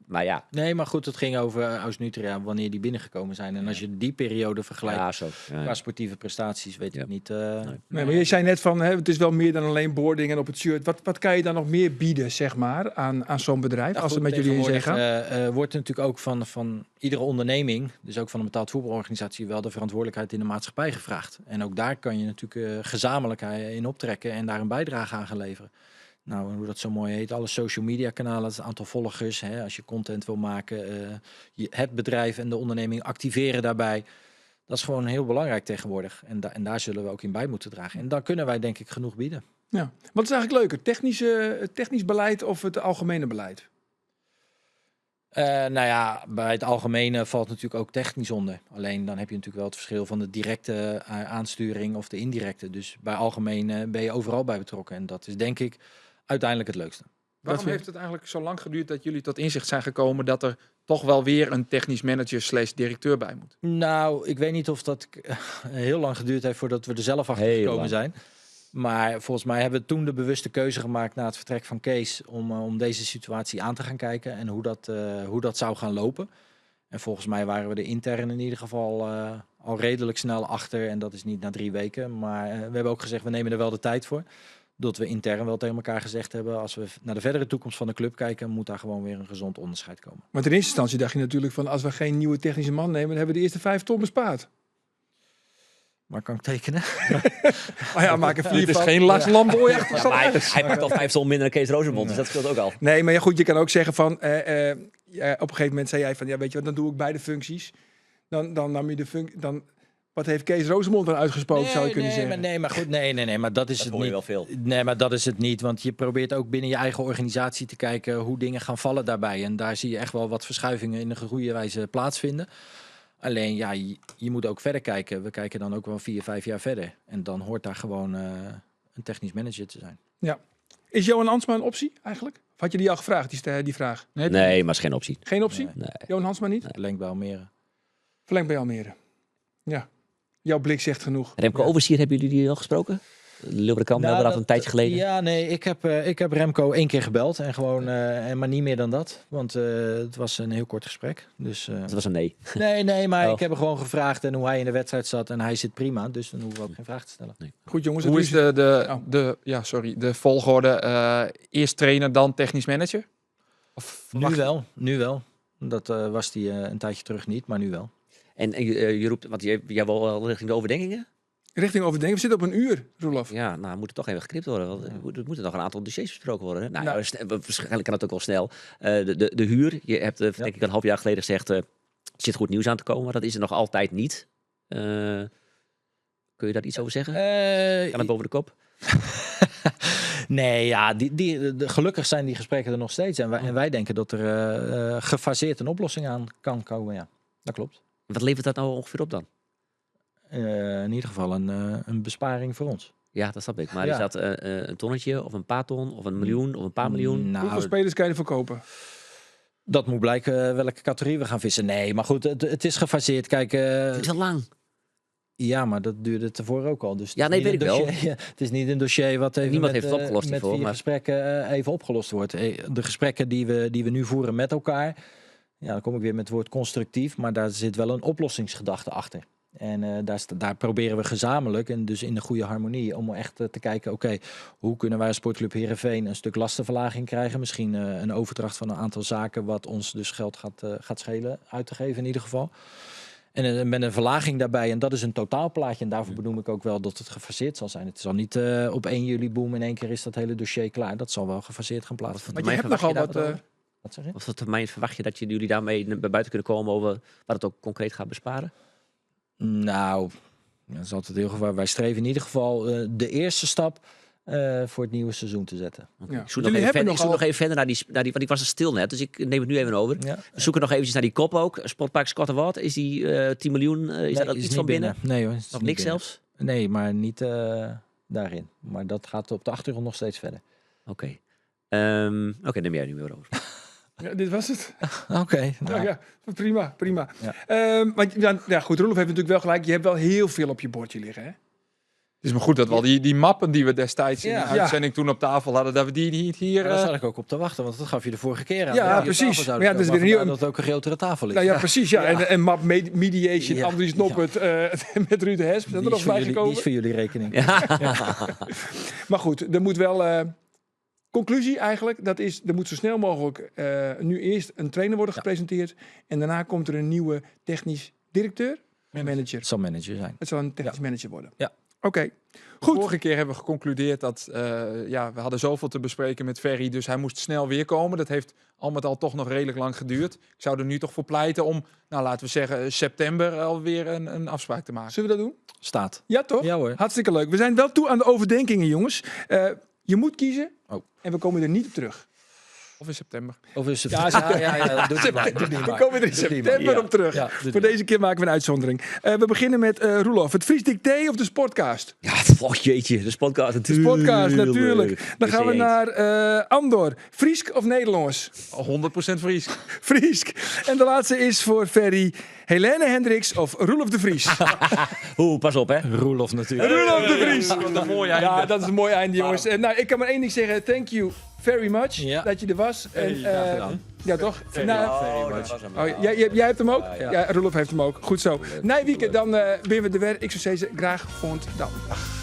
Maar ja, Nee, maar goed, het ging over Aus Nutria, wanneer die binnengekomen zijn. En als je die periode vergelijkt ja zo. Ja. qua sportieve prestaties, weet Ja. ik niet. Nee, maar je zei net van, hè, het is wel meer dan alleen boarding en op het shirt. Wat kan je dan nog meer bieden, zeg maar, aan zo'n bedrijf, als ze met jullie in zee gaan? Wordt er natuurlijk ook van iedere onderneming, dus ook van een betaald voetbalorganisatie, wel de verantwoordelijkheid in de maatschappij gevraagd. En ook daar kan je natuurlijk gezamenlijk in optrekken en daar een bijdrage aan gaan leveren. Nou, en hoe dat zo mooi heet, alle social media kanalen, het aantal volgers, hè, als je content wil maken, het bedrijf en de onderneming activeren daarbij. Dat is gewoon heel belangrijk tegenwoordig. En daar zullen we ook in bij moeten dragen. En dan kunnen wij denk ik genoeg bieden. Ja. Wat is eigenlijk leuker, technisch beleid of het algemene beleid? Nou ja, bij het algemene valt natuurlijk ook technisch onder. Alleen dan heb je natuurlijk wel het verschil van de directe aansturing of de indirecte. Dus bij algemeen ben je overal bij betrokken. En dat is denk ik uiteindelijk het leukste. Waarom vind- heeft het eigenlijk zo lang geduurd dat jullie tot inzicht zijn gekomen dat er toch wel weer een technisch manager / directeur bij moet? Nou, ik weet niet of dat heel lang geduurd heeft voordat we er zelf achter Heel gekomen lang. zijn. Maar volgens mij hebben we toen de bewuste keuze gemaakt na het vertrek van Kees om deze situatie aan te gaan kijken en hoe dat zou gaan lopen. En volgens mij waren we er intern in ieder geval al redelijk snel achter. En dat is niet na 3 weken. Maar we hebben ook gezegd, we nemen er wel de tijd voor. Dat we intern wel tegen elkaar gezegd hebben, als we naar de verdere toekomst van de club kijken, moet daar gewoon weer een gezond onderscheid komen. Want in eerste instantie dacht je natuurlijk van, als we geen nieuwe technische man nemen, dan hebben we de eerste 5 ton bespaard. Maar kan ik tekenen? Maar ja, maak er 4 Dit is van. geen Lars Lamboy achter Ja, maar hij pakt al 5 ton minder dan Kees Rozenmond, dus dat scheelt ook al. Nee, maar ja, goed, je kan ook zeggen van, ja, op een gegeven moment zei jij van, ja, weet je wat, dan doe ik beide functies. Dan nam je de functie, dan, wat heeft Kees Rozenmond dan uitgesproken, zou je kunnen zeggen. Maar goed, nee, maar dat is Dat het hoor je niet. wel veel. Nee, maar dat is het niet, want je probeert ook binnen je eigen organisatie te kijken hoe dingen gaan vallen daarbij. En daar zie je echt wel wat verschuivingen in een goede wijze plaatsvinden. Alleen ja, je moet ook verder kijken. We kijken dan ook wel 4-5 jaar verder. En dan hoort daar gewoon een technisch manager te zijn. Ja. Is Johan Hansma een optie eigenlijk? Of had je die al gevraagd, die vraag? Nee, maar is geen optie. Geen optie? Nee. Johan Hansma niet? Verlengd bij Almere. Verlengd bij Almere. Ja. Jouw blik zegt genoeg. Remco Overzier, hebben jullie die al gesproken? Leeuwardenkamp meldde dat een tijdje geleden. Ja, nee, ik heb Remco 1 keer gebeld. En gewoon, maar niet meer dan dat. Want het was een heel kort gesprek. Dus, Het was een nee. Nee, maar Oh. ik heb hem gewoon gevraagd en hoe hij in de wedstrijd zat. En hij zit prima, dus dan hoeven we ook geen vraag te stellen. Nee. Goed jongens. Hoe het is de volgorde? Eerst trainer, dan technisch manager? Of Nu wel. Dat was hij een tijdje terug niet, maar nu wel. En je roept, want jij wil wel richting de overdenkingen? Richting overdenken. We zitten op een uur, Roelof. Ja, nou moet het toch even geknipt worden. Want er moeten nog een aantal dossiers besproken worden. Hè? Nou, Nou. waarschijnlijk kan het ook wel snel. De huur, je hebt denk ik een half jaar geleden gezegd, er zit goed nieuws aan te komen. Maar dat is er nog altijd niet. Kun je daar iets over zeggen? Kan het boven de kop? Nee, ja, gelukkig zijn die gesprekken er nog steeds. En wij denken dat er gefaseerd een oplossing aan kan komen. Ja, dat klopt. Wat levert dat nou ongeveer op dan? In ieder geval een besparing voor ons. Ja, dat snap ik. Maar Ja. is dat een tonnetje of een paar ton of een miljoen of een paar miljoen? Nou, Hoeveel spelers kan je ervoor kopen? dat moet blijken welke categorie we gaan vissen. Nee, maar goed, het is gefaseerd. Kijk, Het is wel lang. ja, maar dat duurde tevoren ook al. Dus het Ja, is nee, niet weet een ik wel. dossier- Het is niet een dossier wat even Niemand met, heeft het opgelost met hiervoor, 4 maar- gesprekken even opgelost wordt. De gesprekken die we nu voeren met elkaar, ja, dan kom ik weer met het woord constructief, maar daar zit wel een oplossingsgedachte achter. En daar proberen we gezamenlijk en dus in de goede harmonie om echt te kijken, oké, hoe kunnen wij als Sportclub Heerenveen een stuk lastenverlaging krijgen? Misschien een overdracht van een aantal zaken wat ons dus geld gaat schelen uit te geven in ieder geval. En met een verlaging daarbij, en dat is een totaalplaatje. En daarvoor benoem ik ook wel dat het gefaseerd zal zijn. Het zal niet op 1 juli, boom, in één keer is dat hele dossier klaar. Dat zal wel gefaseerd gaan plaatsvinden. Want je hebt nogal wat... Wat zeg je? Wat voor termijn verwacht je dat jullie daarmee naar buiten kunnen komen over wat het ook concreet gaat besparen? Nou, dat is altijd heel gevaarlijk. Wij streven in ieder geval de eerste stap voor het nieuwe seizoen te zetten. Okay. Ja. Ik zoek Jullie hebben nog nogal- even verder naar die, want ik was er stil net, dus ik neem het nu even over. Ja. We zoeken nog eventjes naar die kop ook. Sportpark Scotterwald, is die 10 miljoen, is daar ook iets van binnen? Nee hoor. is Nog niet niks binnen. zelfs? Nee, maar niet daarin. Maar dat gaat op de achtergrond nog steeds verder. Oké. Oké, neem jij nu weer over. Ja, dit was het. Oké. Ja, prima. Ja. Want ja, goed, Roelof heeft natuurlijk wel gelijk. Je hebt wel heel veel op je bordje liggen, hè? Het is maar goed dat we al die mappen die we destijds in Ja. de uitzending toen op tafel hadden, dat we die niet hier... Daar zat ik ook op te wachten, want dat gaf je de vorige keer aan. Ja, Dat die op precies. tafel zouden Maar ja, dat is komen. weer een Maar heel- vandaar dat het ook een grotere tafel is. Nou ja, precies. Ja. En map mediation, Ja. Andries Noppert met Ruud de Hesp. Dat er Die nog is voor bij jullie- die gekomen. is voor jullie rekening. Maar goed, er moet wel... conclusie eigenlijk, dat is, er moet zo snel mogelijk nu eerst een trainer worden gepresenteerd. En daarna komt er een nieuwe technisch directeur. Manager. Het zal manager zijn. Het zal een technisch manager worden. Ja. Oké. Goed. Vorige keer hebben we geconcludeerd dat we hadden zoveel te bespreken met Ferry, dus hij moest snel weer komen. Dat heeft al met al toch nog redelijk lang geduurd. Ik zou er nu toch voor pleiten om, nou laten we zeggen, september alweer een afspraak te maken. Zullen we dat doen? Staat. Ja, toch? Ja hoor. Hartstikke leuk. We zijn wel toe aan de overdenkingen, jongens. Je moet kiezen en we komen er niet op terug. Of in september. Of is het... Ja, doe die maar. Doe die We maar. komen er in Doe die maar. september Ja. op terug. Ja, doe die Voor maar. deze keer maken we een uitzondering. We beginnen met Roelof. Het Fries Dicté of de Sportcast? Ja, oh jeetje, de podcast De natuurlijk. Sportcast, natuurlijk. Dan gaan we eens. naar Andor. Friesk of Nederlands? 100% Fries. Friesk. En de laatste is voor Ferry. Helene Hendricks of Roelof de Vries? Pas op hè. Roelof natuurlijk. Roelof de Vries. Wat een mooi einde. Ja, dat is een mooi einde, jongens. Nou, ik kan maar één ding zeggen. Thank you very much Ja. dat je er was. En, graag gedaan. ja, toch? Very much. Jij hebt hem ook? Ja, Roelof heeft hem ook. Goed zo. Nijwieke, dan ben we er weer. Ik zou zeggen, graag volgend dan. Dag.